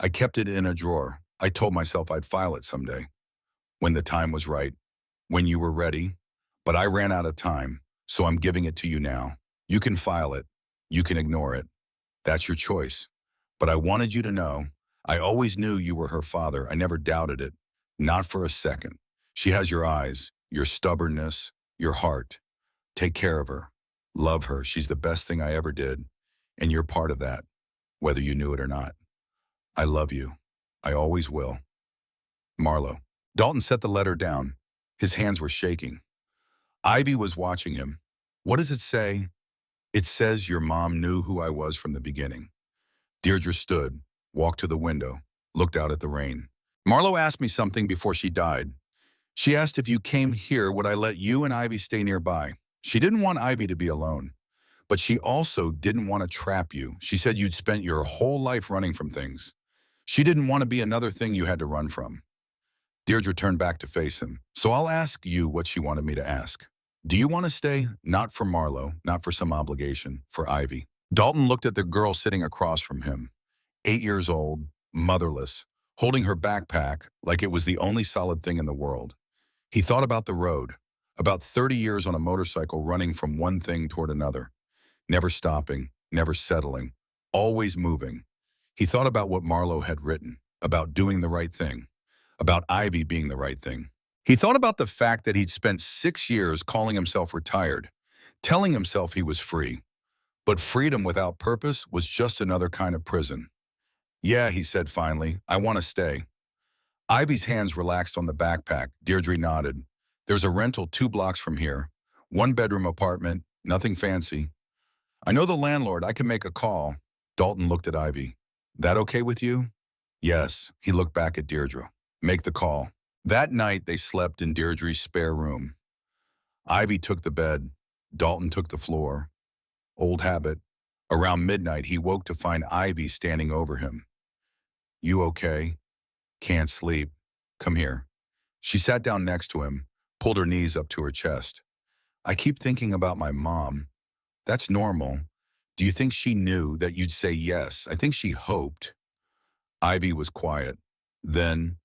I kept it in a drawer. I told myself I'd file it someday. When the time was right. When you were ready. But I ran out of time, so I'm giving it to you now. You can file it. You can ignore it. That's your choice. But I wanted you to know, I always knew you were her father. I never doubted it. Not for a second. She has your eyes, your stubbornness, your heart. Take care of her. Love her. She's the best thing I ever did. And you're part of that, whether you knew it or not. I love you. I always will. Marlo. Dalton set the letter down. His hands were shaking. Ivy was watching him. What does it say? It says your mom knew who I was from the beginning. Deirdre stood, walked to the window, looked out at the rain. Marlo asked me something before she died. She asked if you came here, would I let you and Ivy stay nearby? She didn't want Ivy to be alone, but she also didn't want to trap you. She said you'd spent your whole life running from things. She didn't want to be another thing you had to run from. Deirdre turned back to face him. So I'll ask you what she wanted me to ask. Do you want to stay? Not for Marlo, not for some obligation, for Ivy. Dalton looked at the girl sitting across from him, 8 years old, motherless, holding her backpack like it was the only solid thing in the world. He thought about the road, about 30 years on a motorcycle running from one thing toward another, never stopping, never settling, always moving. He thought about what Marlo had written, about doing the right thing, about Ivy being the right thing. He thought about the fact that he'd spent 6 years calling himself retired, telling himself he was free. But freedom without purpose was just another kind of prison. Yeah, he said finally, I want to stay. Ivy's hands relaxed on the backpack. Deirdre nodded. There's a rental 2 blocks from here. 1-bedroom apartment, nothing fancy. I know the landlord, I can make a call. Dalton looked at Ivy. That okay with you? Yes, he looked back at Deirdre. Make the call. That night, they slept in Deirdre's spare room. Ivy took the bed. Dalton took the floor. Old habit. Around midnight, he woke to find Ivy standing over him. You okay? Can't sleep. Come here. She sat down next to him, pulled her knees up to her chest. I keep thinking about my mom. That's normal. Do you think she knew that you'd say yes? I think she hoped. Ivy was quiet. Then,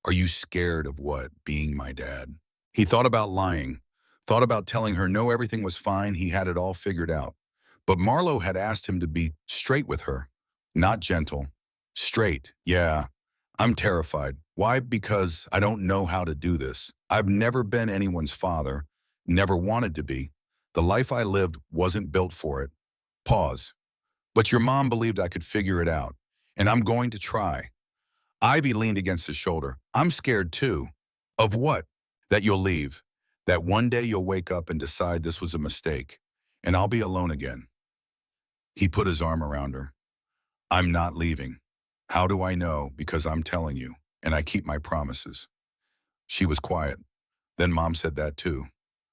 are you scared of what, being my dad? He thought about lying, thought about telling her no, everything was fine, he had it all figured out. But Marlo had asked him to be straight with her, not gentle. Straight, yeah. I'm terrified. Why? Because I don't know how to do this. I've never been anyone's father, never wanted to be. The life I lived wasn't built for it. Pause. But your mom believed I could figure it out, and I'm going to try. Ivy leaned against his shoulder. I'm scared too. Of what? That you'll leave. That one day you'll wake up and decide this was a mistake, and I'll be alone again. He put his arm around her. I'm not leaving. How do I know? Because I'm telling you, and I keep my promises. She was quiet. Then Mom said that too.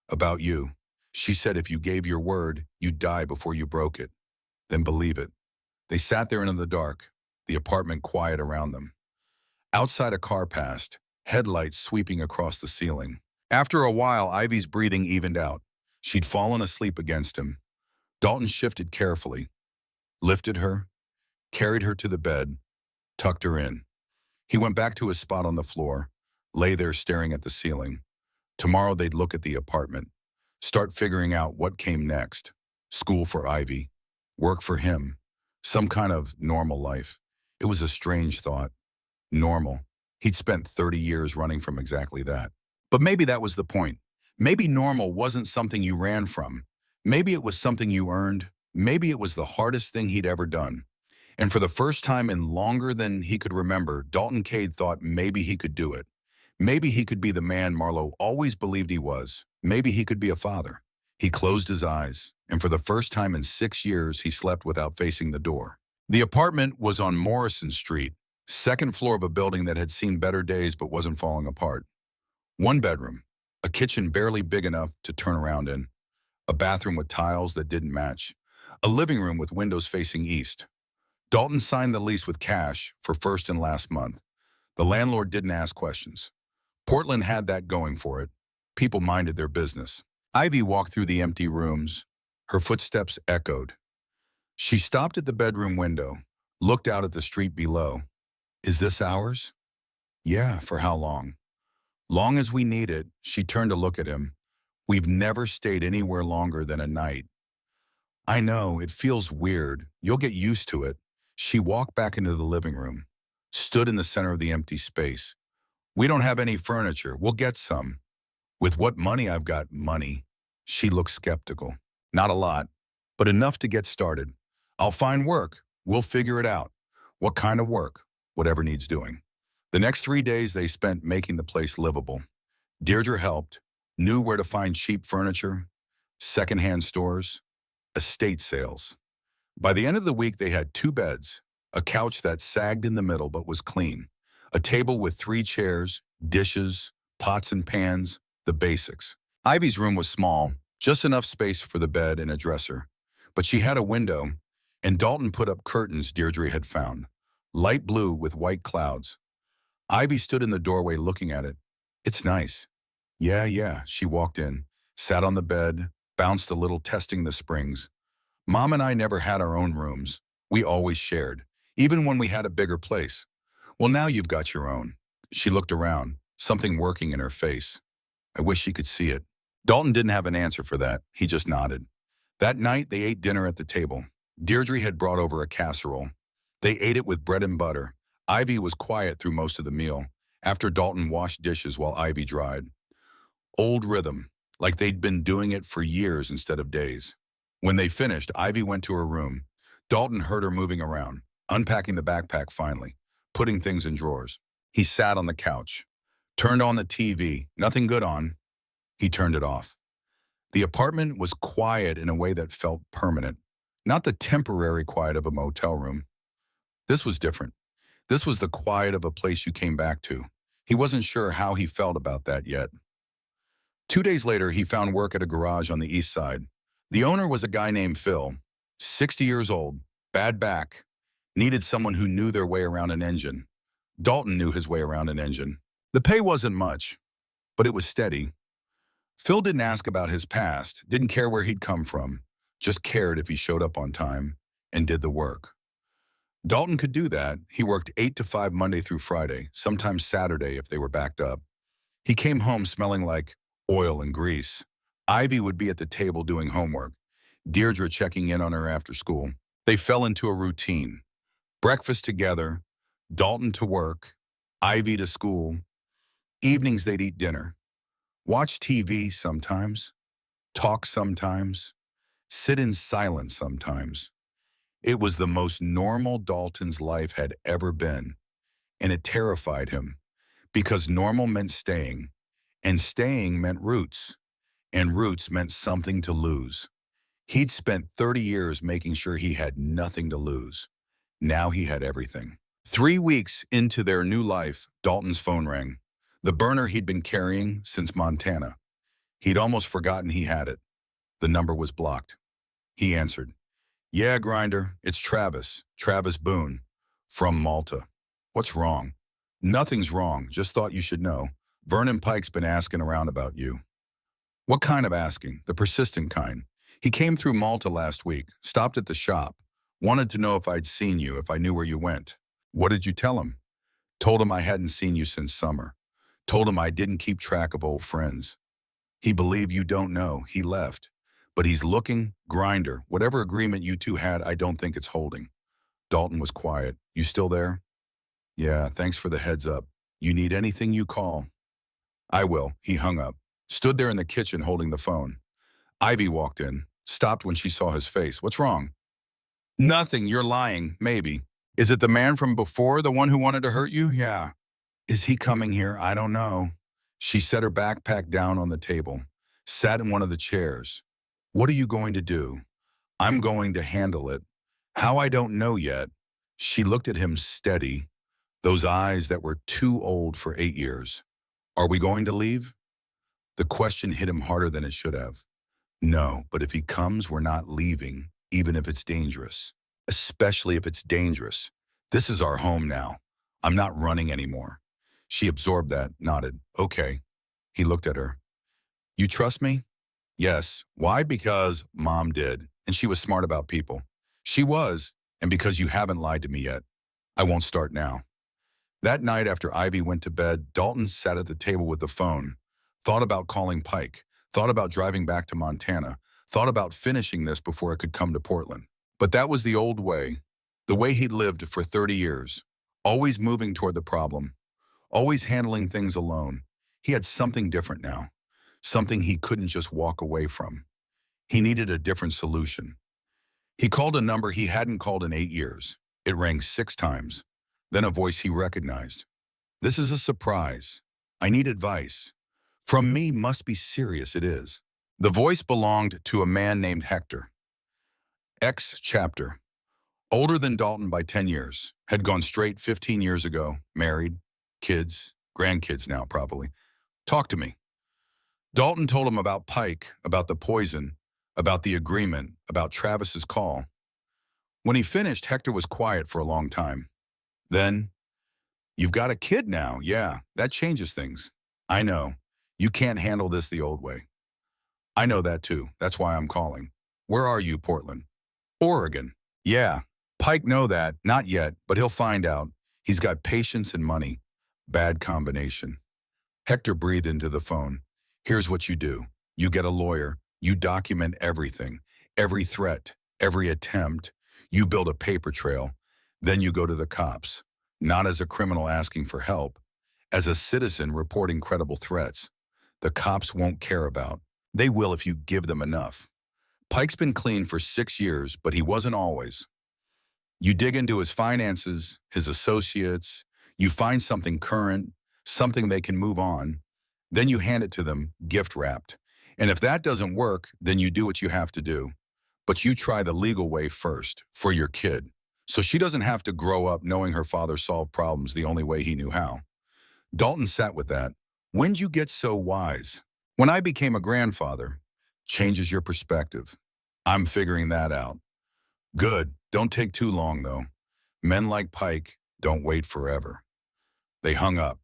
About you. She said if you gave your word, you'd die before you broke it. Then believe it. They sat there in the dark, the apartment quiet around them. Outside a car passed, headlights sweeping across the ceiling. After a while, Ivy's breathing evened out. She'd fallen asleep against him. Dalton shifted carefully, lifted her, carried her to the bed, tucked her in. He went back to his spot on the floor, lay there staring at the ceiling. Tomorrow they'd look at the apartment, start figuring out what came next. School for Ivy, work for him, some kind of normal life. It was a strange thought. Normal. He'd spent 30 years running from exactly that. But maybe that was the point. Maybe normal wasn't something you ran from. Maybe it was something you earned. Maybe it was the hardest thing he'd ever done. And for the first time in longer than he could remember, Dalton Cade thought maybe he could do it. Maybe he could be the man Marlo always believed he was. Maybe he could be a father. He closed his eyes, and for the first time in 6 years, he slept without facing the door. The apartment was on Morrison Street, second floor of a building that had seen better days but wasn't falling apart. 1 bedroom, a kitchen barely big enough to turn around in, a bathroom with tiles that didn't match, a living room with windows facing east. Dalton signed the lease with cash for first and last month. The landlord didn't ask questions. Portland had that going for it. People minded their business. Ivy walked through the empty rooms. Her footsteps echoed. She stopped at the bedroom window, looked out at the street below. Is this ours? Yeah, for how long? Long as we need it. She turned to look at him. We've never stayed anywhere longer than a night. I know, it feels weird. You'll get used to it. She walked back into the living room, stood in the center of the empty space. We don't have any furniture. We'll get some. With what money I've got, money. She looked skeptical. Not a lot, but enough to get started. I'll find work. We'll figure it out. What kind of work? Whatever needs doing. The next 3 days they spent making the place livable. Deirdre helped, knew where to find cheap furniture, secondhand stores, estate sales. By the end of the week, they had 2 beds, a couch that sagged in the middle but was clean, a table with 3 chairs, dishes, pots and pans, the basics. Ivy's room was small, just enough space for the bed and a dresser. But she had a window, and Dalton put up curtains Deirdre had found, light blue with white clouds. Ivy stood in the doorway looking at it. It's nice. Yeah, she walked in, sat on the bed, bounced a little testing the springs. Mom and I never had our own rooms. We always shared, even when we had a bigger place. Well, now you've got your own. She looked around, something working in her face. I wish she could see it. Dalton didn't have an answer for that. He just nodded. That night, they ate dinner at the table. Deirdre had brought over a casserole. They ate it with bread and butter. Ivy was quiet through most of the meal, after Dalton washed dishes while Ivy dried. Old rhythm, like they'd been doing it for years instead of days. When they finished, Ivy went to her room. Dalton heard her moving around, unpacking the backpack finally, putting things in drawers. He sat on the couch, turned on the TV, nothing good on. He turned it off. The apartment was quiet in a way that felt permanent, not the temporary quiet of a motel room. This was different. This was the quiet of a place you came back to. He wasn't sure how he felt about that yet. 2 days later, he found work at a garage on the east side. The owner was a guy named Phil, 60 years old, bad back, needed someone who knew their way around an engine. Dalton knew his way around an engine. The pay wasn't much, but it was steady. Phil didn't ask about his past, didn't care where he'd come from, just cared if he showed up on time and did the work. Dalton could do that. He worked 8 to 5 Monday through Friday, sometimes Saturday if they were backed up. He came home smelling like oil and grease. Ivy would be at the table doing homework, Deirdre checking in on her after school. They fell into a routine. Breakfast together, Dalton to work, Ivy to school. Evenings they'd eat dinner. Watch TV sometimes, talk sometimes, sit in silence sometimes. It was the most normal Dalton's life had ever been, and it terrified him, because normal meant staying, and staying meant roots, and roots meant something to lose. He'd spent 30 years making sure he had nothing to lose. Now he had everything. 3 weeks into their new life, Dalton's phone rang. The burner he'd been carrying since Montana. He'd almost forgotten he had it. The number was blocked. He answered. Yeah, Grinder, it's Travis Boone, from Malta. What's wrong? Nothing's wrong, just thought you should know. Vernon Pike's been asking around about you. What kind of asking? The persistent kind. He came through Malta last week, stopped at the shop, wanted to know if I'd seen you, if I knew where you went. What did you tell him? Told him I hadn't seen you since summer. Told him I didn't keep track of old friends. He believed you don't know. He left. But he's looking, Grinder. Whatever agreement you two had, I don't think it's holding. Dalton was quiet. You still there? Yeah, thanks for the heads up. You need anything, you call. I will. He hung up. Stood there in the kitchen holding the phone. Ivy walked in. Stopped when she saw his face. What's wrong? Nothing. You're lying. Maybe. Is it the man from before, the one who wanted to hurt you? Yeah. Is he coming here? I don't know. She set her backpack down on the table, sat in one of the chairs. What are you going to do? I'm going to handle it. How, I don't know yet. She looked at him steady, those eyes that were too old for 8 years. Are we going to leave? The question hit him harder than it should have. No, but if he comes, we're not leaving, even if it's dangerous. Especially if it's dangerous. This is our home now. I'm not running anymore. She absorbed that, nodded. Okay. He looked at her. You trust me? Yes. Why? Because Mom did, and she was smart about people. She was, and because you haven't lied to me yet. I won't start now. That night after Ivy went to bed, Dalton sat at the table with the phone, thought about calling Pike, thought about driving back to Montana, thought about finishing this before it could come to Portland. But that was the old way, the way he'd lived for 30 years, always moving toward the problem, always handling things alone. He had something different now, something he couldn't just walk away from. He needed a different solution. He called a number he hadn't called in 8 years. It rang 6 times. Then a voice he recognized. This is a surprise. I need advice. From me must be serious, it is. The voice belonged to a man named Hector. Ex chapter. Older than Dalton by 10 years, had gone straight 15 years ago, married, kids, grandkids now probably. Talk to me. Dalton told him about Pike, about the poison, about the agreement, about Travis's call. When he finished, Hector was quiet for a long time. Then, "You've got a kid now. Yeah, that changes things. I know. You can't handle this the old way." "I know that too. That's why I'm calling." "Where are you, Portland?" "Oregon." "Yeah. Pike know that. Not yet, but he'll find out. He's got patience and money. Bad combination." Hector breathed into the phone. "Here's what you do. You get a lawyer. You document everything. Every threat. Every attempt. You build a paper trail. Then you go to the cops. Not as a criminal asking for help. As a citizen reporting credible threats. The cops won't care about. They will if you give them enough. Pike's been clean for 6 years, but he wasn't always. You dig into his finances, his associates. You find something current, something they can move on. Then you hand it to them, gift wrapped. And if that doesn't work, then you do what you have to do. But you try the legal way first, for your kid. So she doesn't have to grow up knowing her father solved problems the only way he knew how." Dalton sat with that. "When'd you get so wise?" "When I became a grandfather." "Changes your perspective." "I'm figuring that out." "Good. Don't take too long, though. Men like Pike don't wait forever." They hung up.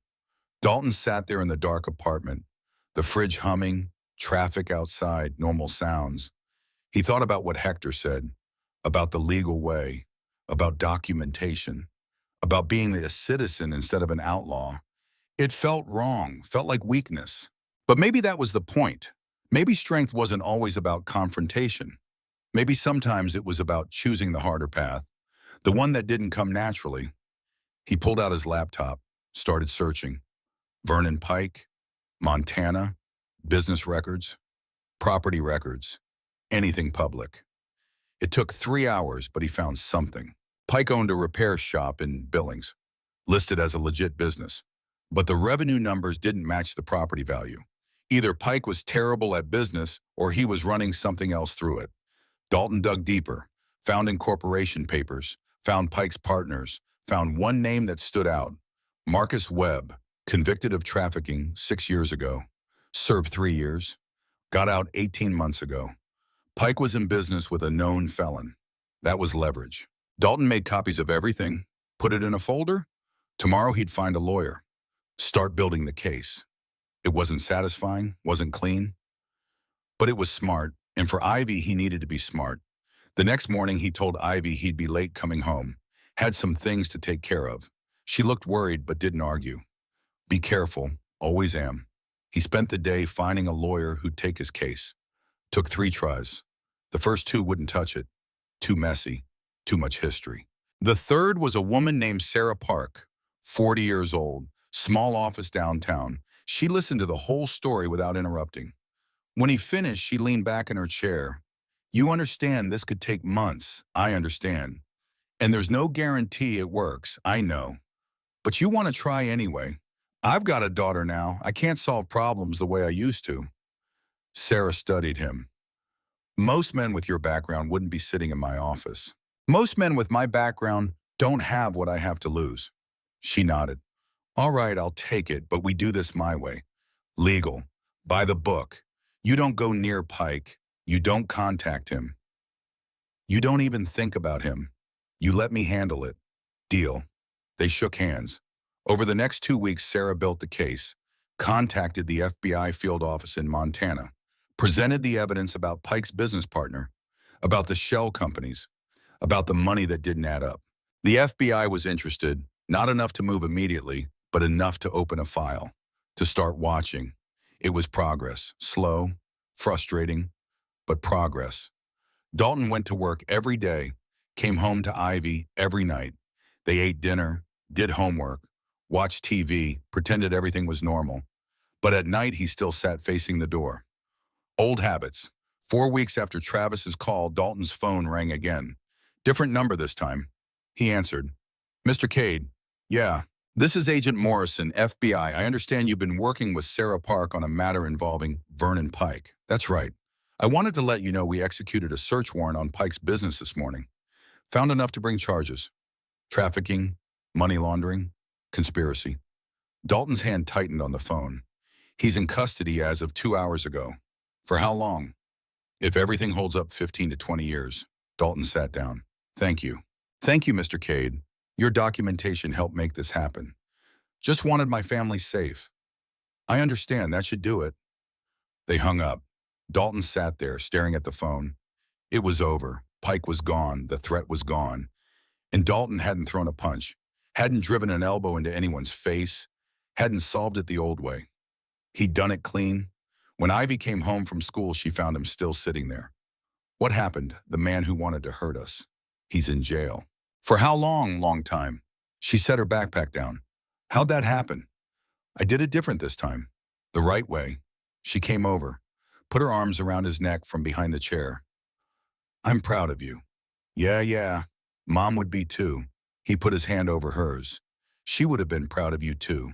Dalton sat there in the dark apartment, the fridge humming, traffic outside, normal sounds. He thought about what Hector said, about the legal way, about documentation, about being a citizen instead of an outlaw. It felt wrong, felt like weakness. But maybe that was the point. Maybe strength wasn't always about confrontation. Maybe sometimes it was about choosing the harder path, the one that didn't come naturally. He pulled out his laptop, started searching. Vernon Pike, Montana, business records, property records, anything public. It took 3 hours, but he found something. Pike owned a repair shop in Billings, listed as a legit business. But the revenue numbers didn't match the property value. Either Pike was terrible at business or he was running something else through it. Dalton dug deeper, found incorporation papers, found Pike's partners, found one name that stood out. Marcus Webb, convicted of trafficking 6 years ago, served 3 years, got out 18 months ago. Pike was in business with a known felon. That was leverage. Dalton made copies of everything, put it in a folder. Tomorrow he'd find a lawyer, start building the case. It wasn't satisfying, wasn't clean, but it was smart, and for Ivy he needed to be smart. The next morning he told Ivy he'd be late coming home, had some things to take care of. She looked worried but didn't argue. "Be careful, always am." He spent the day finding a lawyer who'd take his case. Took 3 tries. The first 2 wouldn't touch it. Too messy, too much history. The third was a woman named Sarah Park, 40 years old, small office downtown. She listened to the whole story without interrupting. When he finished, she leaned back in her chair. "You understand this could take months. I understand. And there's no guarantee it works. I know. But you want to try anyway. I've got a daughter now. I can't solve problems the way I used to." Sarah studied him. "Most men with your background wouldn't be sitting in my office. Most men with my background don't have what I have to lose." She nodded. "All right, I'll take it, but we do this my way. Legal. By the book. You don't go near Pike. You don't contact him. You don't even think about him. You let me handle it. Deal." They shook hands. Over the next 2 weeks, Sarah built the case, contacted the FBI field office in Montana, presented the evidence about Pike's business partner, about the shell companies, about the money that didn't add up. The FBI was interested, not enough to move immediately, but enough to open a file, to start watching. It was progress, slow, frustrating, but progress. Dalton went to work every day, came home to Ivy every night. They ate dinner, did homework, watched TV, pretended everything was normal. But at night, he still sat facing the door. Old habits. 4 weeks after Travis's call, Dalton's phone rang again. Different number this time. He answered. "Mr. Cade." "Yeah, this is Agent Morrison, FBI. I understand you've been working with Sarah Park on a matter involving Vernon Pike." "That's right. I wanted to let you know we executed a search warrant on Pike's business this morning. Found enough to bring charges. Trafficking, money laundering, conspiracy. Dalton's hand tightened on the phone. He's in custody as of 2 hours ago. For how long? If everything holds up 15 to 20 years. Dalton sat down. Thank you. Thank you, Mr. Cade. Your documentation helped make this happen. Just wanted my family safe. I understand, that should do it. They hung up. Dalton sat there, staring at the phone. It was over. Pike was gone. The threat was gone. And Dalton hadn't thrown a punch, hadn't driven an elbow into anyone's face, hadn't solved it the old way. He'd done it clean. When Ivy came home from school, she found him still sitting there. What happened? The man who wanted to hurt us. He's in jail. For how long? Long time. She set her backpack down. How'd that happen? I did it different this time. The right way. She came over, put her arms around his neck from behind the chair. I'm proud of you. Yeah. Mom would be too. He put his hand over hers. She would have been proud of you too,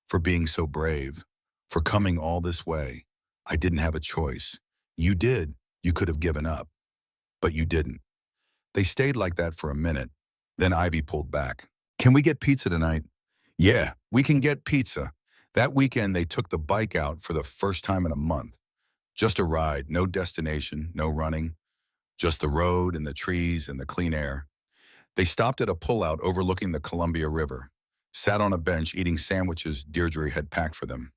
for being so brave, for coming all this way. I didn't have a choice. You did. You could have given up. But you didn't. They stayed like that for a minute. Then Ivy pulled back. Can we get pizza tonight? Yeah, we can get pizza. That weekend they took the bike out for the first time in a month. Just a ride, no destination, no running. Just the road and the trees and the clean air. They stopped at a pullout overlooking the Columbia River, sat on a bench eating sandwiches Deirdre had packed for them.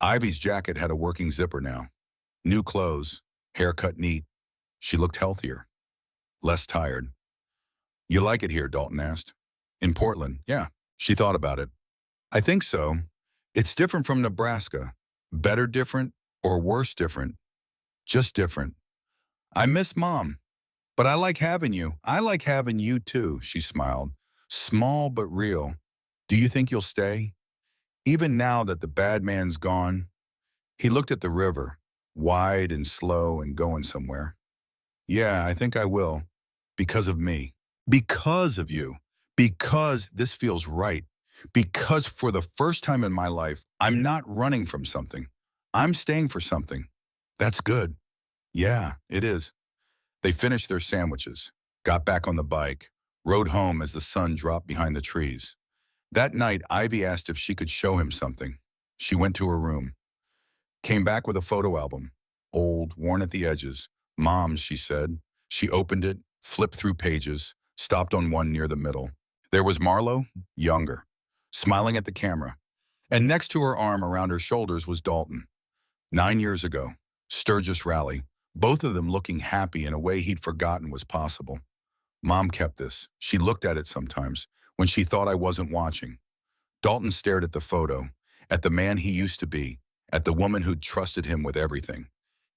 Ivy's jacket had a working zipper now. New clothes, hair cut neat. She looked healthier, less tired. You like it here? Dalton asked. In Portland, yeah. She thought about it. I think so. It's different from Nebraska. Better different or worse different. Just different. I miss Mom. But I like having you. I like having you too, she smiled. Small but real. Do you think you'll stay? Even now that the bad man's gone? He looked at the river, wide and slow and going somewhere. Yeah, I think I will. Because of me. Because of you. Because this feels right. Because for the first time in my life, I'm not running from something. I'm staying for something. That's good. Yeah, it is. They finished their sandwiches, got back on the bike, rode home as the sun dropped behind the trees. That night, Ivy asked if she could show him something. She went to her room, came back with a photo album, old, worn at the edges. Mom's, she said. She opened it, flipped through pages, stopped on one near the middle. There was Marlo, younger, smiling at the camera. And next to her arm around her shoulders was Dalton. 9 years ago, Sturgis Rally, both of them looking happy in a way he'd forgotten was possible. Mom kept this. She looked at it sometimes, when she thought I wasn't watching. Dalton stared at the photo, at the man he used to be, at the woman who'd trusted him with everything.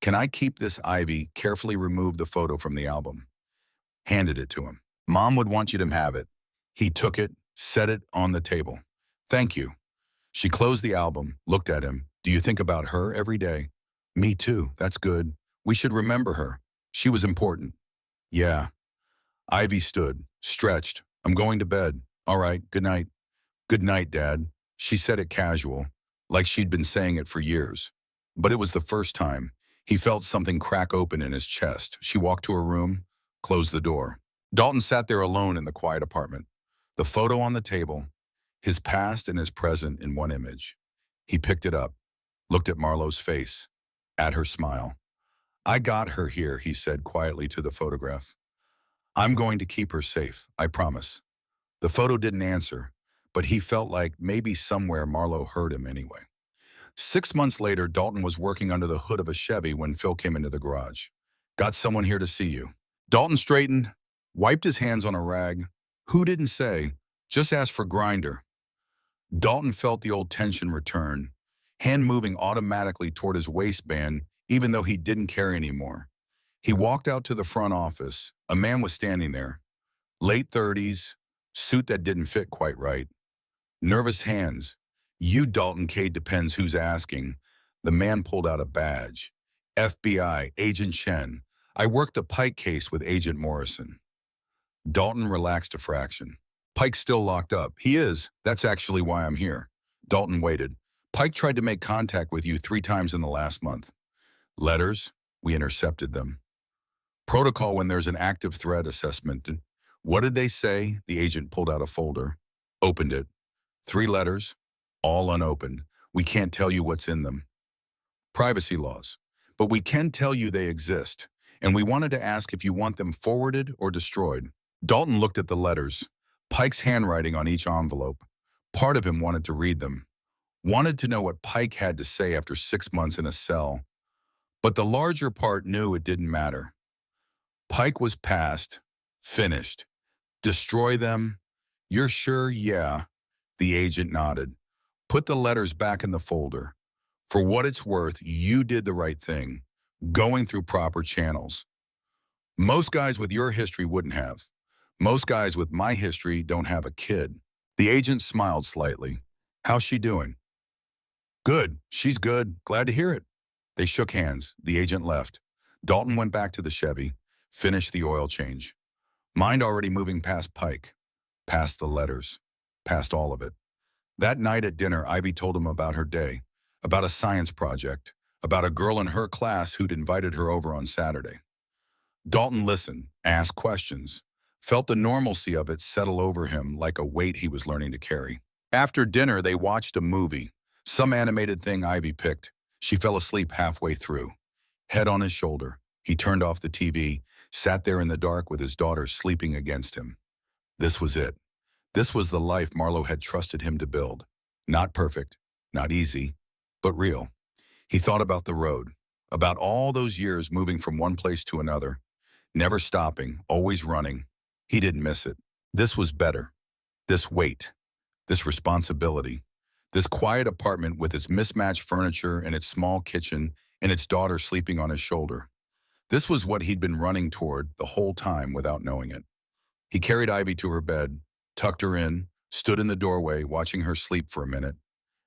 Can I keep this? Ivy carefully removed the photo from the album. Handed it to him. Mom would want you to have it. He took it, set it on the table. Thank you. She closed the album, looked at him. Do you think about her every day? Me too, that's good. We should remember her. She was important. Yeah. Ivy stood, stretched. I'm going to bed. All right, good night. Good night, Dad. She said it casual, like she'd been saying it for years. But it was the first time. He felt something crack open in his chest. She walked to her room, closed the door. Dalton sat there alone in the quiet apartment. The photo on the table, his past and his present in one image. He picked it up, looked at Marlo's face, at her smile. I got her here, he said quietly to the photograph. I'm going to keep her safe, I promise. The photo didn't answer, but he felt like maybe somewhere Marlo heard him anyway. 6 months later, Dalton was working under the hood of a Chevy when Phil came into the garage. Got someone here to see you. Dalton straightened, wiped his hands on a rag. Who didn't say? Just asked for Grinder. Dalton felt the old tension return, hand moving automatically toward his waistband, even though he didn't care anymore. He walked out to the front office. A man was standing there. Late 30s, suit that didn't fit quite right. Nervous hands. You, Dalton Cade, depends who's asking. The man pulled out a badge. FBI, Agent Chen. I worked a Pike case with Agent Morrison. Dalton relaxed a fraction. Pike's still locked up. He is. That's actually why I'm here. Dalton waited. Pike tried to make contact with you 3 times in the last month. Letters, we intercepted them. Protocol when there's an active threat assessment. What did they say? The agent pulled out a folder, opened it. 3 letters, all unopened. We can't tell you what's in them. Privacy laws. But we can tell you they exist, and we wanted to ask if you want them forwarded or destroyed. Dalton looked at the letters, Pike's handwriting on each envelope. Part of him wanted to read them, wanted to know what Pike had to say after 6 months in a cell. But the larger part knew it didn't matter. Pike was past, finished. Destroy them? You're sure? Yeah. The agent nodded. Put the letters back in the folder. For what it's worth, you did the right thing, going through proper channels. Most guys with your history wouldn't have. Most guys with my history don't have a kid. The agent smiled slightly. How's she doing? Good. She's good. Glad to hear it. They shook hands. The agent left. Dalton went back to the Chevy, finished the oil change. Mind already moving past Pike, past the letters, past all of it. That night at dinner, Ivy told him about her day, about a science project, about a girl in her class who'd invited her over on Saturday. Dalton listened, asked questions, felt the normalcy of it settle over him like a weight he was learning to carry. After dinner, they watched a movie, some animated thing Ivy picked. She fell asleep halfway through. Head on his shoulder, he turned off the TV, sat there in the dark with his daughter sleeping against him. This was it. This was the life Marlo had trusted him to build. Not perfect, not easy, but real. He thought about the road, about all those years moving from one place to another, never stopping, always running. He didn't miss it. This was better. This weight, this responsibility, this quiet apartment with its mismatched furniture and its small kitchen and its daughter sleeping on his shoulder. This was what he'd been running toward the whole time without knowing it. He carried Ivy to her bed, tucked her in, stood in the doorway watching her sleep for a minute.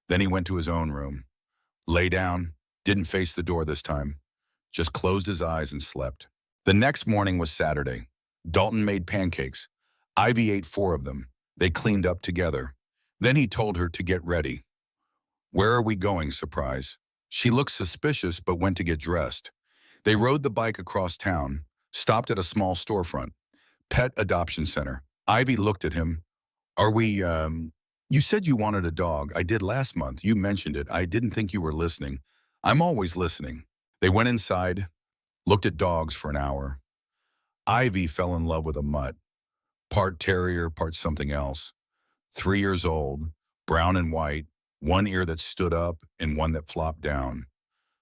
Then he went to his own room, lay down, didn't face the door this time, just closed his eyes and slept. The next morning was Saturday. Dalton made pancakes. Ivy ate 4 of them. They cleaned up together. Then he told her to get ready. Where are we going? Surprise. She looked suspicious but went to get dressed. They rode the bike across town, stopped at a small storefront. Pet adoption center. Ivy looked at him. Are we, you said you wanted a dog. I did last month. You mentioned it. I didn't think you were listening. I'm always listening. They went inside, looked at dogs for an hour. Ivy fell in love with a mutt. Part terrier, part something else. 3 years old, brown and white, one ear that stood up and one that flopped down.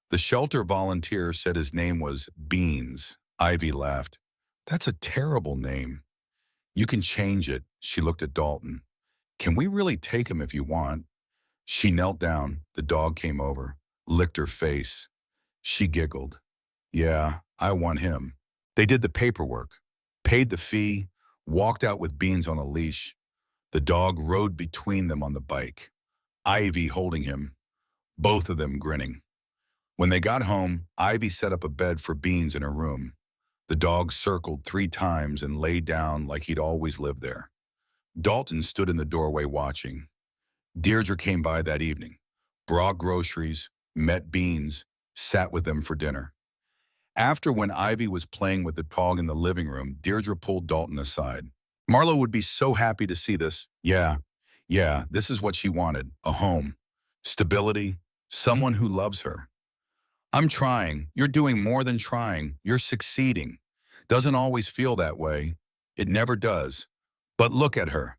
The shelter volunteer said his name was Beans. Ivy laughed. That's a terrible name. You can change it. She looked at Dalton. Can we really take him if you want? She knelt down. The dog came over, licked her face. She giggled. Yeah, I want him. They did the paperwork, paid the fee, walked out with Beans on a leash. The dog rode between them on the bike, Ivy holding him, both of them grinning. When they got home, Ivy set up a bed for Beans in her room. The dog circled 3 times and lay down like he'd always lived there. Dalton stood in the doorway watching. Deirdre came by that evening, brought groceries, met Beans, sat with them for dinner. After, when Ivy was playing with the dog in the living room, Deirdre pulled Dalton aside. Marlo would be so happy to see this. Yeah, this is what she wanted, a home, stability, someone who loves her. I'm trying. You're doing more than trying. You're succeeding. Doesn't always feel that way. It never does. But look at her.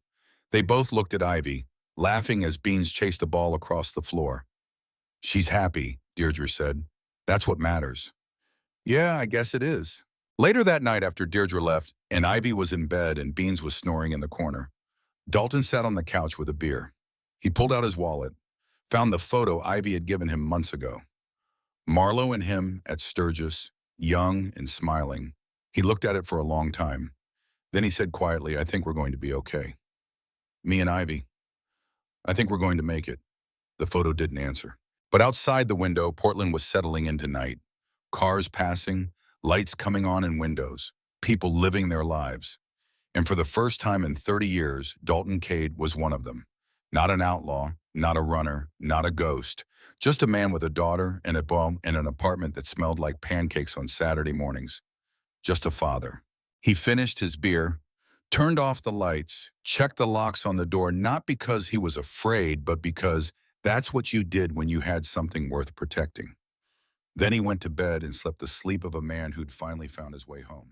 They both looked at Ivy, laughing as Beans chased a ball across the floor. She's happy, Deirdre said. That's what matters. Yeah, I guess it is. Later that night after Deirdre left and Ivy was in bed and Beans was snoring in the corner, Dalton sat on the couch with a beer. He pulled out his wallet, found the photo Ivy had given him months ago. Marlo and him at Sturgis, young and smiling. He looked at it for a long time. Then he said quietly, I think we're going to be okay. Me and Ivy. I think we're going to make it. The photo didn't answer. But outside the window, Portland was settling into night. Cars passing, lights coming on in windows, people living their lives. And for the first time in 30 years, Dalton Cade was one of them. Not an outlaw, not a runner, not a ghost. Just a man with a daughter and a bum and an apartment that smelled like pancakes on Saturday mornings. Just a father. He finished his beer, turned off the lights, checked the locks on the door, not because he was afraid, but because that's what you did when you had something worth protecting. Then he went to bed and slept the sleep of a man who'd finally found his way home.